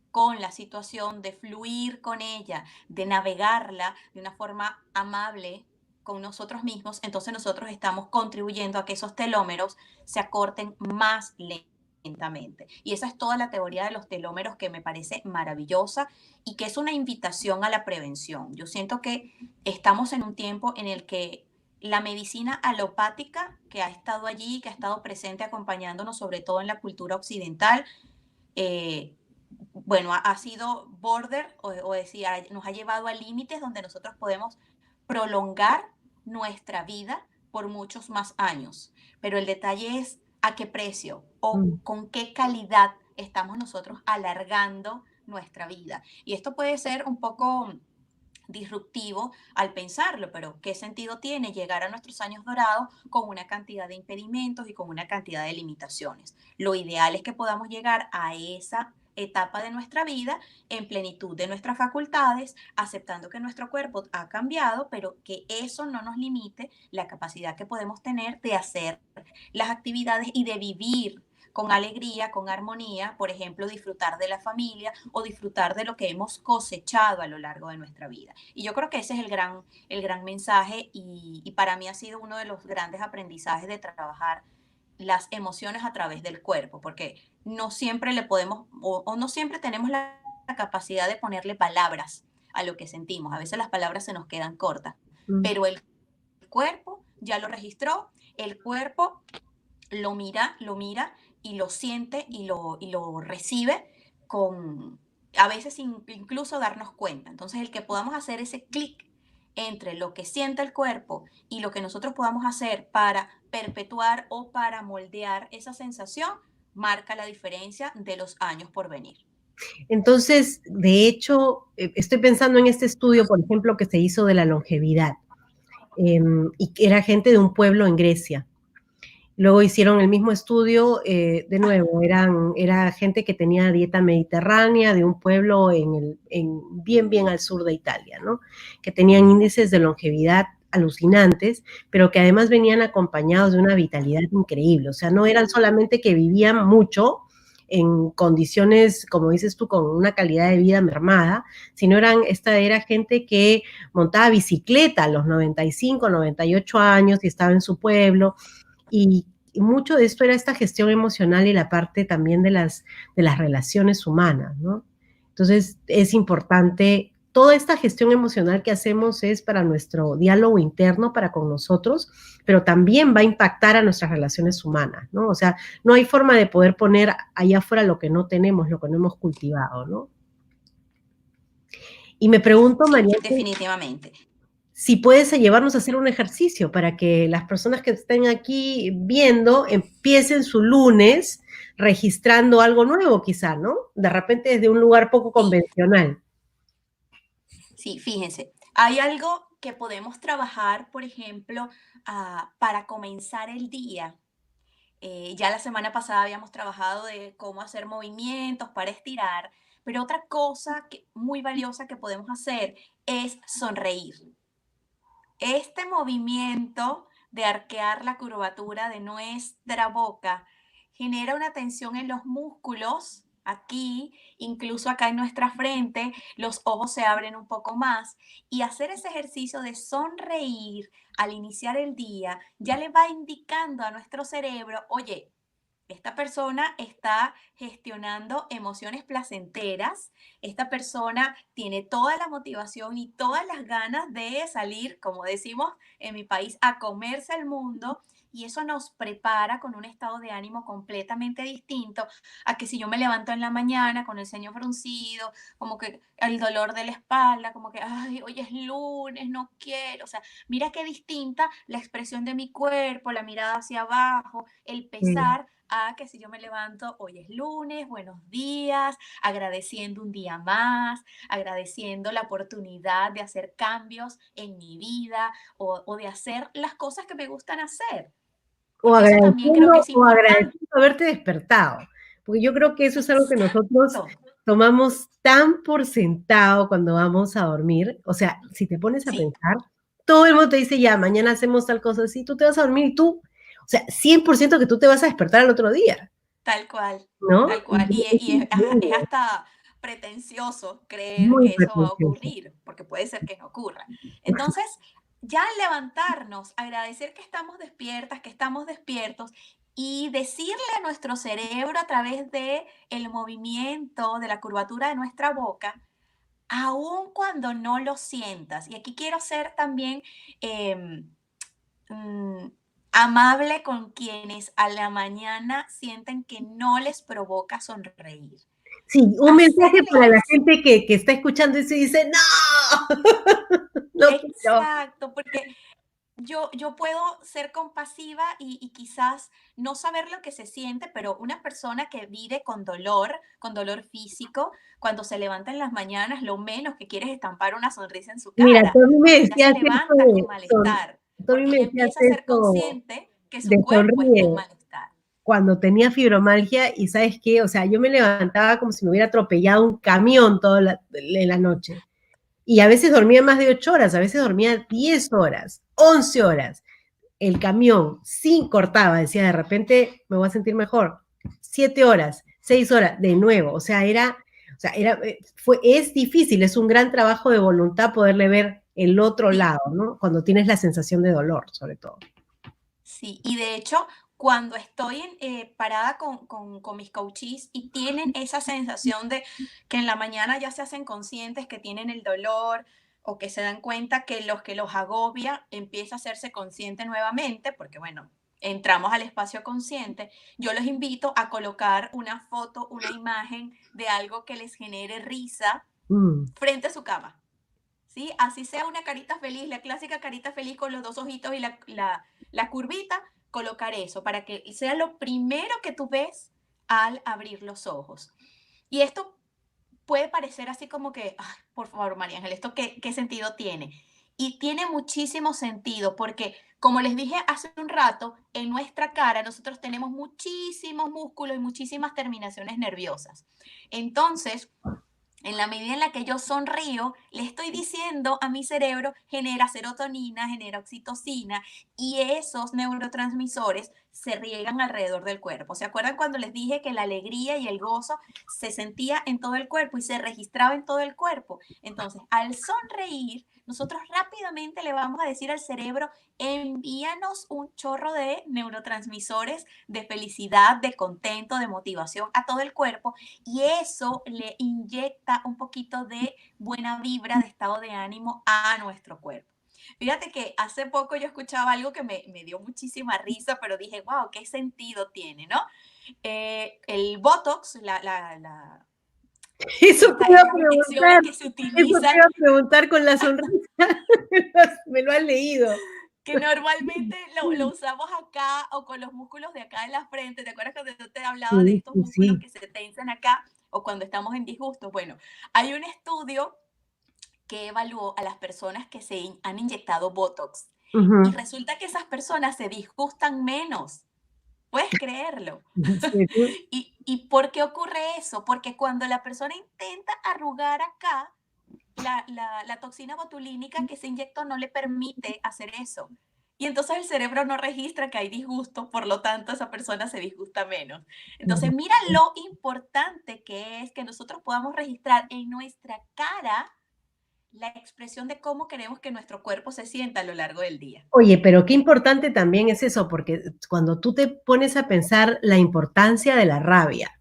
con la situación, de fluir con ella, de navegarla de una forma amable con nosotros mismos, entonces nosotros estamos contribuyendo a que esos telómeros se acorten más lentamente. Y esa es toda la teoría de los telómeros que me parece maravillosa y que es una invitación a la prevención. Yo siento que estamos en un tiempo en el que la medicina alopática que ha estado allí, que ha estado presente acompañándonos, sobre todo en la cultura occidental, eh, bueno, ha sido border, o decir, nos ha llevado a límites donde nosotros podemos prolongar nuestra vida por muchos más años. Pero el detalle es a qué precio o con qué calidad estamos nosotros alargando nuestra vida. Y esto puede ser un poco disruptivo al pensarlo, pero ¿qué sentido tiene llegar a nuestros años dorados con una cantidad de impedimentos y con una cantidad de limitaciones? Lo ideal es que podamos llegar a esa etapa de nuestra vida en plenitud de nuestras facultades, aceptando que nuestro cuerpo ha cambiado, pero que eso no nos limite la capacidad que podemos tener de hacer las actividades y de vivir con alegría, con armonía, por ejemplo, disfrutar de la familia o disfrutar de lo que hemos cosechado a lo largo de nuestra vida. Y yo creo que ese es el gran mensaje y para mí ha sido uno de los grandes aprendizajes de trabajar las emociones a través del cuerpo, porque no siempre le podemos o no siempre tenemos la capacidad de ponerle palabras a lo que sentimos. A veces las palabras se nos quedan cortas, pero el cuerpo ya lo registró, el cuerpo lo mira y lo siente y lo recibe con, a veces sin incluso darnos cuenta. Entonces, el que podamos hacer ese clic entre lo que siente el cuerpo y lo que nosotros podamos hacer para perpetuar o para moldear esa sensación, marca la diferencia de los años por venir. Entonces, de hecho, estoy pensando en este estudio, por ejemplo, que se hizo de la longevidad, y que era gente de un pueblo en Grecia. Luego hicieron el mismo estudio, de nuevo, era gente que tenía dieta mediterránea de un pueblo bien al sur de Italia, ¿no? Que tenían índices de longevidad alucinantes, pero que además venían acompañados de una vitalidad increíble. O sea, no eran solamente que vivían mucho en condiciones, como dices tú, con una calidad de vida mermada, sino esta era gente que montaba bicicleta a los 95, 98 años y estaba en su pueblo. Y mucho de esto era esta gestión emocional y la parte también de las relaciones humanas, ¿no? Entonces, es importante, toda esta gestión emocional que hacemos es para nuestro diálogo interno, para con nosotros, pero también va a impactar a nuestras relaciones humanas, ¿no? O sea, no hay forma de poder poner allá afuera lo que no tenemos, lo que no hemos cultivado, ¿no? Y me pregunto, Sí, María, definitivamente. si puedes llevarnos a hacer un ejercicio para que las personas que estén aquí viendo empiecen su lunes registrando algo nuevo quizá, ¿no? De repente desde un lugar poco convencional. Sí, fíjense, hay algo que podemos trabajar, por ejemplo, para comenzar el día. Ya la semana pasada habíamos trabajado de cómo hacer movimientos para estirar, pero otra cosa muy valiosa que podemos hacer es sonreír. Este movimiento de arquear la curvatura de nuestra boca genera una tensión en los músculos, aquí, incluso acá en nuestra frente, los ojos se abren un poco más y hacer ese ejercicio de sonreír al iniciar el día ya le va indicando a nuestro cerebro, oye, esta persona está gestionando emociones placenteras, esta persona tiene toda la motivación y todas las ganas de salir, como decimos en mi país, a comerse el mundo y eso nos prepara con un estado de ánimo completamente distinto a que si yo me levanto en la mañana con el ceño fruncido, como que el dolor de la espalda, como que, ay, hoy es lunes, no quiero, o sea, mira qué distinta la expresión de mi cuerpo, la mirada hacia abajo, el pesar a que si yo me levanto, hoy es lunes, buenos días, agradeciendo un día más, agradeciendo la oportunidad de hacer cambios en mi vida o de hacer las cosas que me gustan hacer. Porque eso también creo que es O importante. agradeciendo haberte despertado, porque yo creo que eso es algo que nosotros Exacto. tomamos tan por sentado cuando vamos a dormir. O sea, si te pones a Sí, pensar, todo el mundo te dice, ya, mañana hacemos tal cosa así, tú te vas a dormir y tú, o sea, 100% que tú te vas a despertar al otro día, tal cual, ¿no? tal cual. Es Y es increíble, hasta pretencioso creer muy que eso va a pretencioso. ocurrir, porque puede ser que no ocurra. Entonces, ya al levantarnos, agradecer que estamos despiertas, que estamos despiertos y decirle a nuestro cerebro a través de el movimiento de la curvatura de nuestra boca, aun cuando no lo sientas. Y aquí quiero ser también em, mm, amable con quienes a la mañana sienten que no les provoca sonreír. Sí, un mensaje para la Hacerles gente que está escuchando eso y dice, no, no quiero. exacto, porque yo puedo ser compasiva y quizás no saber lo que se siente, pero una persona que vive con dolor físico, cuando se levanta en las mañanas, lo menos que quiere es estampar una sonrisa en su Mira, cara, Tommy me porque ya se decía levanta con malestar, Tommy porque me ya decía empieza a ser eso consciente que su de cuerpo está en sonríe malestar. cuando tenía fibromialgia y ¿sabes qué? O sea, yo me levantaba como si me hubiera atropellado un camión en la noche. Y a veces dormía más de 8 horas, a veces dormía 10 horas, 11 horas. El camión, sin cortaba, decía, de repente me voy a sentir mejor. 7 horas, 6 horas, de nuevo, o sea, es difícil, es un gran trabajo de voluntad poderle ver el otro Sí. lado, ¿no? Cuando tienes la sensación de dolor, sobre todo. Sí, y de hecho, cuando estoy parada con mis coaches y tienen esa sensación de que en la mañana ya se hacen conscientes que tienen el dolor o que se dan cuenta que los agobia, empieza a hacerse consciente nuevamente, porque bueno, entramos al espacio consciente, yo los invito a colocar una foto, una imagen de algo que les genere risa Mm. frente a su cama. ¿Sí? Así sea una carita feliz, la clásica carita feliz con los dos ojitos y la curvita, colocar eso para que sea lo primero que tú ves al abrir los ojos. Y esto puede parecer así como que, ay, por favor, María Ángel, ¿esto qué sentido tiene? Y tiene muchísimo sentido porque, como les dije hace un rato, en nuestra cara nosotros tenemos muchísimos músculos y muchísimas terminaciones nerviosas. Entonces, en la medida en la que yo sonrío, le estoy diciendo a mi cerebro, genera serotonina, genera oxitocina, y esos neurotransmisores se riegan alrededor del cuerpo. ¿Se acuerdan cuando les dije que la alegría y el gozo se sentía en todo el cuerpo y se registraba en todo el cuerpo? Entonces, al sonreír, nosotros rápidamente le vamos a decir al cerebro, envíanos un chorro de neurotransmisores de felicidad, de contento, de motivación a todo el cuerpo, y eso le inyecta un poquito de buena vibra, de estado de ánimo a nuestro cuerpo. Fíjate que hace poco yo escuchaba algo que me dio muchísima risa, pero dije, wow, ¿qué sentido tiene, no? El Botox, Eso te iba a esas preguntar, inyecciones que se eso te utilizan, iba a preguntar con la sonrisa. Me lo has leído. que normalmente lo usamos acá o con los músculos de acá de la frente. ¿Te acuerdas cuando yo te hablaba de Sí, estos sí, músculos sí. que se tensan acá o cuando estamos en disgusto? Bueno, hay un estudio que evaluó a las personas que se han inyectado Botox y Ujú. resulta que esas personas se disgustan menos. ¿Puedes creerlo? ¿En serio? ¿Y por qué ocurre eso? Porque cuando la persona intenta arrugar acá, la toxina botulínica que se inyectó no le permite hacer eso. Y entonces el cerebro no registra que hay disgusto, por lo tanto esa persona se disgusta menos. Entonces mira lo importante que es que nosotros podamos registrar en nuestra cara la expresión de cómo queremos que nuestro cuerpo se sienta a lo largo del día. Oye, pero qué importante también es eso, porque cuando tú te pones a pensar la importancia de la rabia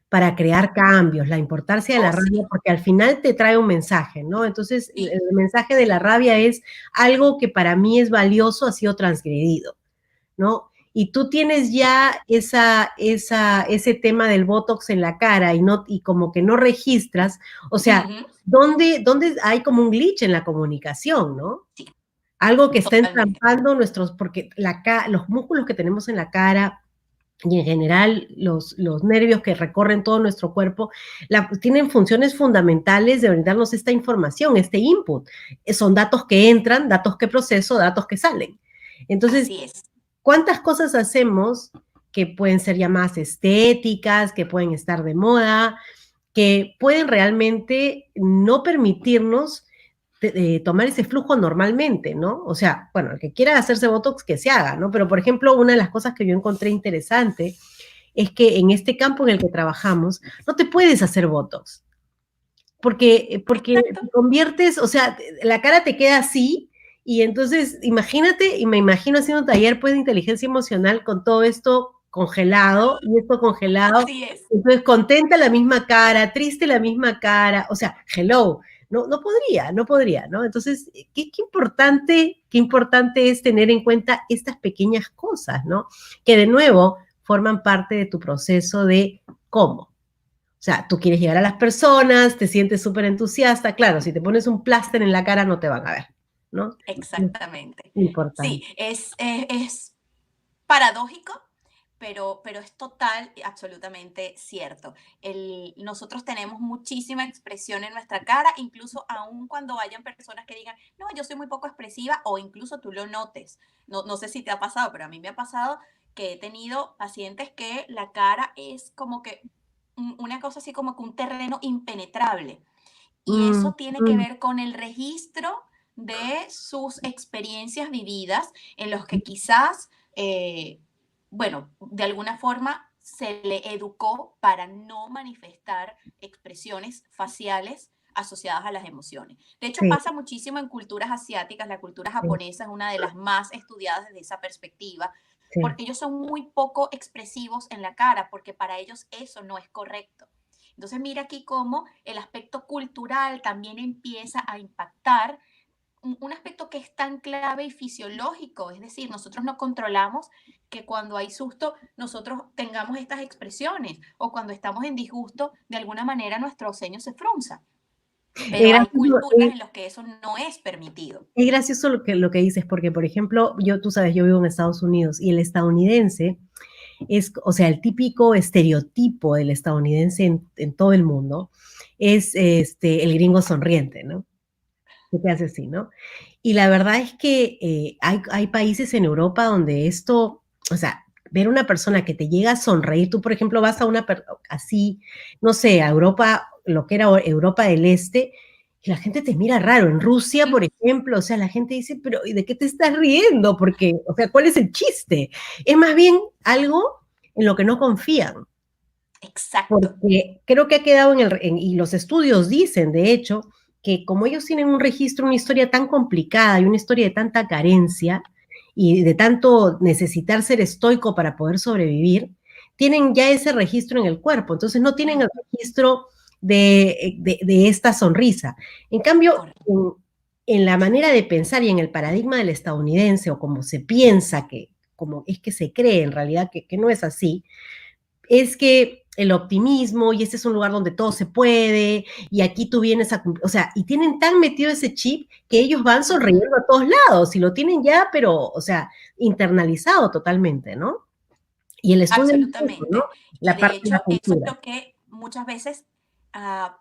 para crear cambios, la importancia de la Oh, rabia, sí, porque al final te trae un mensaje, ¿no? Entonces, sí, el mensaje de la rabia es algo que para mí es valioso, ha sido transgredido, ¿no? Y tú tienes ya ese tema del Botox en la cara y como que no registras, o sea, ujú, ¿dónde hay como un glitch en la comunicación, ¿no? sí, Algo que está totalmente. entrampando porque los músculos que tenemos en la cara y en general los nervios que recorren todo nuestro cuerpo, tienen funciones fundamentales de brindarnos esta información, este input. Son datos que entran, datos que proceso, datos que salen. Entonces, Así es. ¿cuántas cosas hacemos que pueden ser llamadas estéticas, que pueden estar de moda, que pueden realmente no permitirnos tomar ese flujo normalmente, ¿no? O sea, bueno, el que quiera hacerse Botox, que se haga, ¿no? Pero, por ejemplo, una de las cosas que yo encontré interesante es que en este campo en el que trabajamos, no te puedes hacer Botox, porque Exacto. te conviertes, o sea, la cara te queda así, y entonces imagínate, y me imagino haciendo un taller pues, de inteligencia emocional con todo esto congelado, y esto congelado, Así es. entonces contenta la misma cara, triste la misma cara, o sea, hello, no podría, ¿no? Entonces, qué importante es tener en cuenta estas pequeñas cosas, ¿no? Que de nuevo forman parte de tu proceso de cómo. O sea, tú quieres llegar a las personas, te sientes súper entusiasta, claro, si te pones un pláster en la cara no te van a ver, ¿no? Es Exactamente. importante. Sí, es paradójico, pero es total y absolutamente cierto. Nosotros tenemos muchísima expresión en nuestra cara, incluso aun cuando hayan personas que digan, no, yo soy muy poco expresiva, o incluso tú lo notes. No sé si te ha pasado, pero a mí me ha pasado que he tenido pacientes que la cara es como que una cosa así como que un terreno impenetrable. Y Mm, eso tiene que mm, ver con el registro de sus experiencias vividas en los que quizás, bueno, de alguna forma se le educó para no manifestar expresiones faciales asociadas a las emociones. De hecho, Sí, pasa muchísimo en culturas asiáticas. La cultura sí, japonesa es una de las más estudiadas desde esa perspectiva, sí. porque ellos son muy poco expresivos en la cara, porque para ellos eso no es correcto. Entonces, mira aquí cómo el aspecto cultural también empieza a impactar un aspecto que es tan clave y fisiológico, es decir, nosotros no controlamos que cuando hay susto nosotros tengamos estas expresiones o cuando estamos en disgusto, de alguna manera nuestro ceño se frunza, Es pero hay gracioso, culturas en las que eso no es permitido. es gracioso lo que dices, porque, por ejemplo, tú sabes, yo vivo en Estados Unidos y el estadounidense es, o sea, el típico estereotipo del estadounidense en todo el mundo es el gringo sonriente, ¿no? Que te hace así, ¿no? Y la verdad es que hay países en Europa donde esto, o sea, ver una persona que te llega a sonreír, tú por ejemplo vas a así, no sé, a Europa, lo que era Europa del Este, y la gente te mira raro. En Rusia, por ejemplo, o sea, la gente dice, pero ¿y de qué te estás riendo? Porque, o sea, ¿cuál es el chiste? Es más bien algo en lo que no confían. Exacto. Porque creo que ha quedado y los estudios dicen, de hecho, que como ellos tienen un registro, una historia tan complicada y una historia de tanta carencia y de tanto necesitar ser estoico para poder sobrevivir, tienen ya ese registro en el cuerpo, entonces no tienen el registro de esta sonrisa. En cambio, Correcto. en la manera de pensar y en el paradigma del estadounidense, o como se piensa que, como es que se cree en realidad que no es así, es que el optimismo y este es un lugar donde todo se puede y aquí tú vienes a cumplir, o sea, y tienen tan metido ese chip que ellos van sonriendo a todos lados y lo tienen ya, pero, o sea, internalizado totalmente, ¿no? Y el estudio es eso, ¿no? Absolutamente. Y La de parte de la hecho, eso es cultura. lo que muchas veces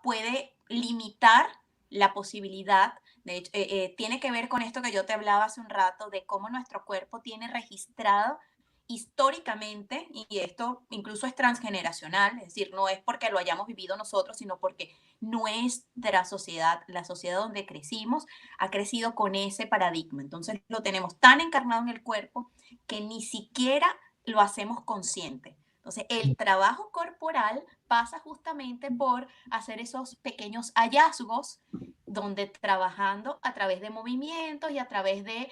puede limitar la posibilidad. De hecho, tiene que ver con esto que yo te hablaba hace un rato, de cómo nuestro cuerpo tiene registrado históricamente, y esto incluso es transgeneracional, es decir, no es porque lo hayamos vivido nosotros, sino porque nuestra sociedad, la sociedad donde crecimos, ha crecido con ese paradigma. Entonces lo tenemos tan encarnado en el cuerpo que ni siquiera lo hacemos consciente. Entonces, el trabajo corporal pasa justamente por hacer esos pequeños hallazgos donde trabajando a través de movimientos y a través de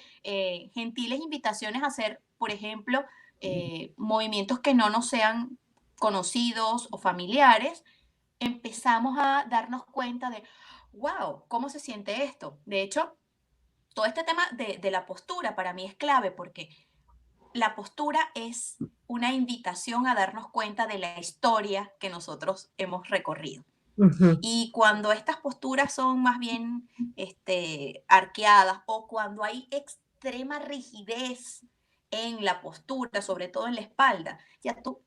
gentiles invitaciones a hacer, por ejemplo, movimientos que no nos sean conocidos o familiares, empezamos a darnos cuenta de, wow, ¿cómo se siente esto? De hecho, todo este tema de la postura para mí es clave porque la postura es una invitación a darnos cuenta de la historia que nosotros hemos recorrido. Ujú, Y cuando estas posturas son más bien arqueadas o cuando hay extrema rigidez en la postura, sobre todo en la espalda, ya tú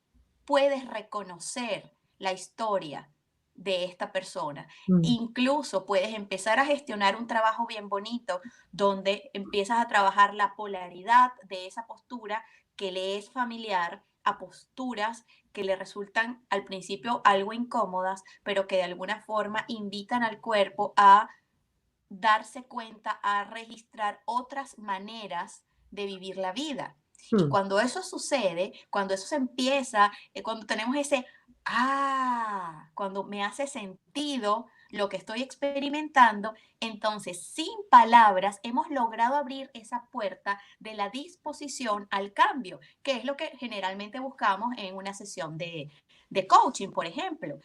puedes reconocer la historia de esta persona. mm, Incluso puedes empezar a gestionar un trabajo bien bonito donde empiezas a trabajar la polaridad de esa postura que le es familiar a posturas que le resultan al principio algo incómodas, pero que de alguna forma invitan al cuerpo a darse cuenta, a registrar otras maneras de vivir la vida. Y mm. cuando eso sucede, cuando eso se empieza, cuando tenemos ese, cuando me hace sentido lo que estoy experimentando, entonces sin palabras hemos logrado abrir esa puerta de la disposición al cambio, que es lo que generalmente buscamos en una sesión de coaching, por ejemplo.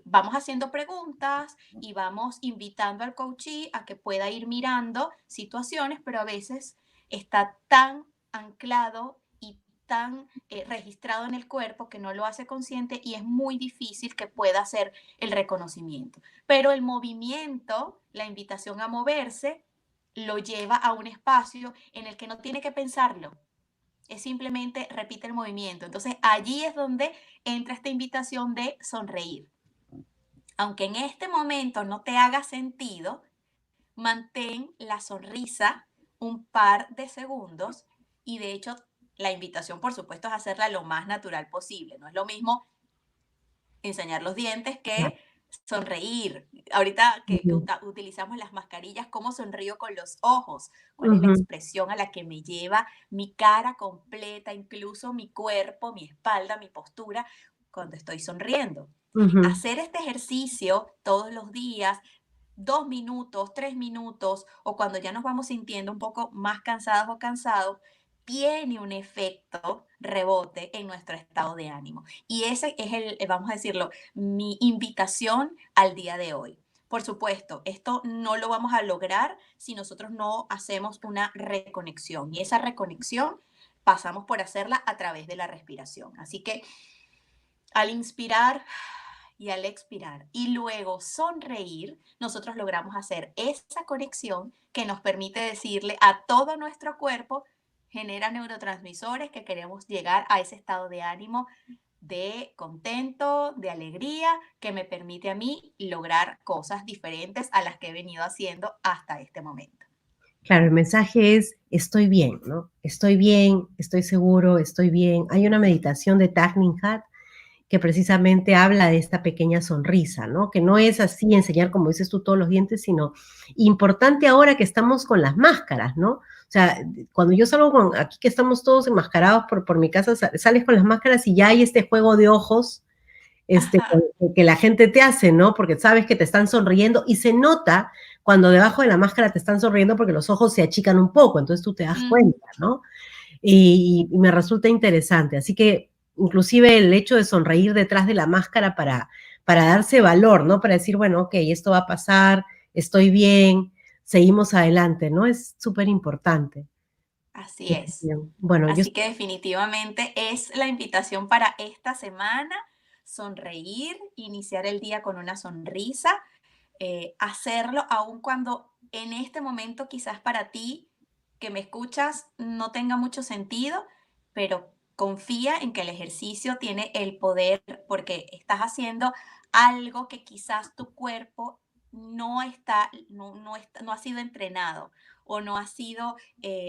Vamos haciendo preguntas y vamos invitando al coachee a que pueda ir mirando situaciones, pero a veces está tan anclado y tan registrado en el cuerpo que no lo hace consciente y es muy difícil que pueda hacer el reconocimiento. Pero el movimiento, la invitación a moverse, lo lleva a un espacio en el que no tiene que pensarlo, es simplemente repite el movimiento. Entonces allí es donde entra esta invitación de sonreír. Aunque en este momento no te haga sentido, mantén la sonrisa un par de segundos y de hecho la invitación por supuesto es hacerla lo más natural posible. No es lo mismo enseñar los dientes Claro, que sonreír. Ahorita que Ujú, utilizamos las mascarillas, ¿cómo sonrío con los ojos? ¿Cuál es la ujú, expresión a la que me lleva mi cara completa, incluso mi cuerpo, mi espalda, mi postura, cuando estoy sonriendo? ujú. Hacer este ejercicio todos los días, 2 minutos, 3 minutos, o cuando ya nos vamos sintiendo un poco más cansadas o cansados, tiene un efecto rebote en nuestro estado de ánimo. Y ese es vamos a decirlo, mi invitación al día de hoy. Por supuesto, esto no lo vamos a lograr si nosotros no hacemos una reconexión. Y esa reconexión pasamos por hacerla a través de la respiración. Así que al inspirar y al expirar y luego sonreír, nosotros logramos hacer esa conexión que nos permite decirle a todo nuestro cuerpo, genera neurotransmisores que queremos llegar a ese estado de ánimo de contento, de alegría, que me permite a mí lograr cosas diferentes a las que he venido haciendo hasta este momento. Claro, el mensaje es, estoy bien, ¿no? Estoy bien, estoy seguro, estoy bien. Hay una meditación de Thich Nhat Hanh que precisamente habla de esta pequeña sonrisa, ¿no? Que no es así enseñar, como dices tú, todos los dientes, sino importante ahora que estamos con las máscaras, ¿no? O sea, cuando yo salgo con, aquí que estamos todos enmascarados por mi casa, sales con las máscaras y ya hay este juego de ojos Ajá. que la gente te hace, ¿no? Porque sabes que te están sonriendo y se nota cuando debajo de la máscara te están sonriendo porque los ojos se achican un poco, entonces tú te das Mm, cuenta, ¿no? Y me resulta interesante. Así que inclusive el hecho de sonreír detrás de la máscara para darse valor, ¿no? Para decir, bueno, ok, esto va a pasar, estoy bien, seguimos adelante, ¿no? Es súper importante. así es. Bueno, yo Así que definitivamente es la invitación para esta semana, sonreír, iniciar el día con una sonrisa, hacerlo aun cuando en este momento quizás para ti que me escuchas no tenga mucho sentido, pero confía en que el ejercicio tiene el poder porque estás haciendo algo que quizás tu cuerpo no ha sido entrenado o no ha sido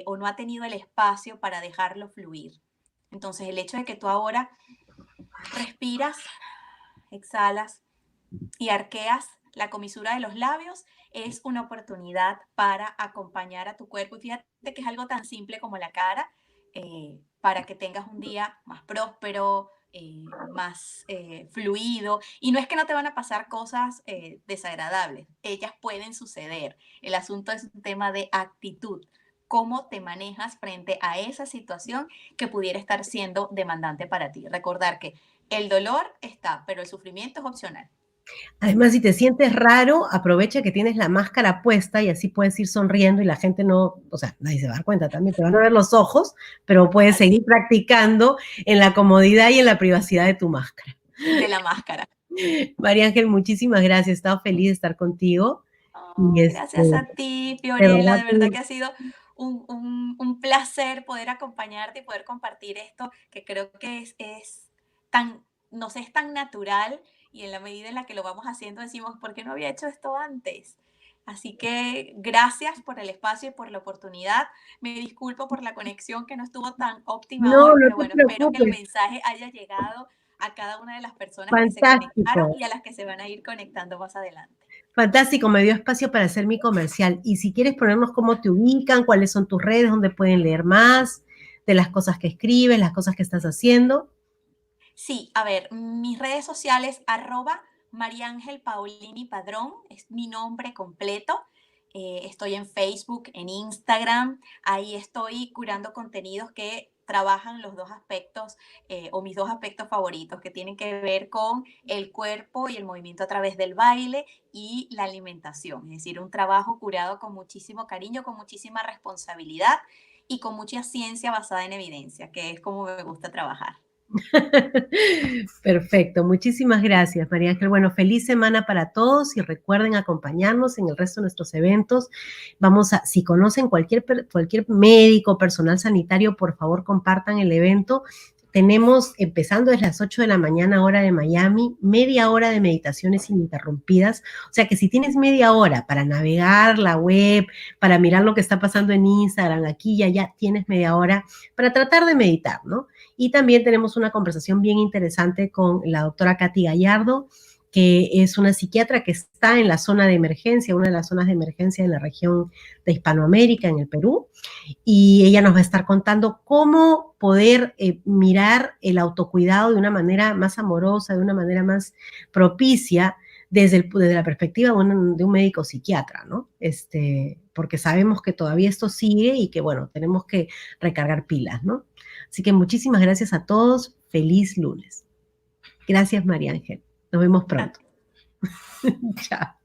o no ha tenido el espacio para dejarlo fluir. Entonces, el hecho de que tú ahora respiras, exhalas y arqueas la comisura de los labios es una oportunidad para acompañar a tu cuerpo. Y fíjate que es algo tan simple como la cara, para que tengas un día más próspero, más fluido. Y no es que no te van a pasar cosas desagradables, ellas pueden suceder. El asunto es un tema de actitud. Cómo te manejas frente a esa situación que pudiera estar siendo demandante para ti. Recordar que el dolor está, pero el sufrimiento es opcional. además, si te sientes raro, aprovecha que tienes la máscara puesta y así puedes ir sonriendo y la gente no, o sea, nadie se va a dar cuenta también, te van a ver los ojos, pero puedes Así, seguir practicando en la comodidad y en la privacidad de tu máscara. de la máscara. María Ángel, muchísimas gracias, he estado feliz de estar contigo y Oh, gracias a ti, de Fiorella. verdad De verdad que que ha sido un placer poder acompañarte y poder compartir esto, que creo que es tan, no sé, es tan natural y en la medida en la que lo vamos haciendo decimos, ¿por qué no había hecho esto antes? Así que gracias por el espacio y por la oportunidad. Me disculpo por la conexión que no estuvo tan óptima no, hoy, no pero te bueno, espero que el preocupes, mensaje haya llegado a cada una de las personas que se conectaron fantástico. y a las que se van a ir conectando más adelante. Fantástico, me dio espacio para hacer mi comercial. Y si quieres ponernos cómo te ubican, cuáles son tus redes, dónde pueden leer más de las cosas que escribes, las cosas que estás haciendo. Sí, a ver, mis redes sociales, María Ángel Paulini Padrón, es mi nombre completo. Estoy en Facebook, en Instagram, ahí estoy curando contenidos que trabajan los dos aspectos o mis dos aspectos favoritos que tienen que ver con el cuerpo y el movimiento a través del baile y la alimentación, es decir, un trabajo curado con muchísimo cariño, con muchísima responsabilidad y con mucha ciencia basada en evidencia, que es como me gusta trabajar. Perfecto, muchísimas gracias, María Ángel. Bueno, feliz semana para todos y recuerden acompañarnos en el resto de nuestros eventos. Vamos a, si conocen cualquier médico, personal sanitario, por favor compartan el evento. Tenemos, empezando desde las 8 de la mañana, hora de Miami, media hora de meditaciones ininterrumpidas. O sea que si tienes media hora para navegar la web, para mirar lo que está pasando en Instagram, aquí y allá, tienes media hora para tratar de meditar, ¿no? Y también tenemos una conversación bien interesante con la doctora Katy Gallardo, que es una psiquiatra que está en la zona de emergencia, una de las zonas de emergencia en la región de Hispanoamérica, en el Perú, y ella nos va a estar contando cómo poder mirar el autocuidado de una manera más amorosa, de una manera más propicia, desde la perspectiva de un médico psiquiatra, ¿no? Porque sabemos que todavía esto sigue y que, bueno, tenemos que recargar pilas, ¿no? Así que muchísimas gracias a todos. Feliz lunes. Gracias, María Ángel. Nos vemos pronto. Chao.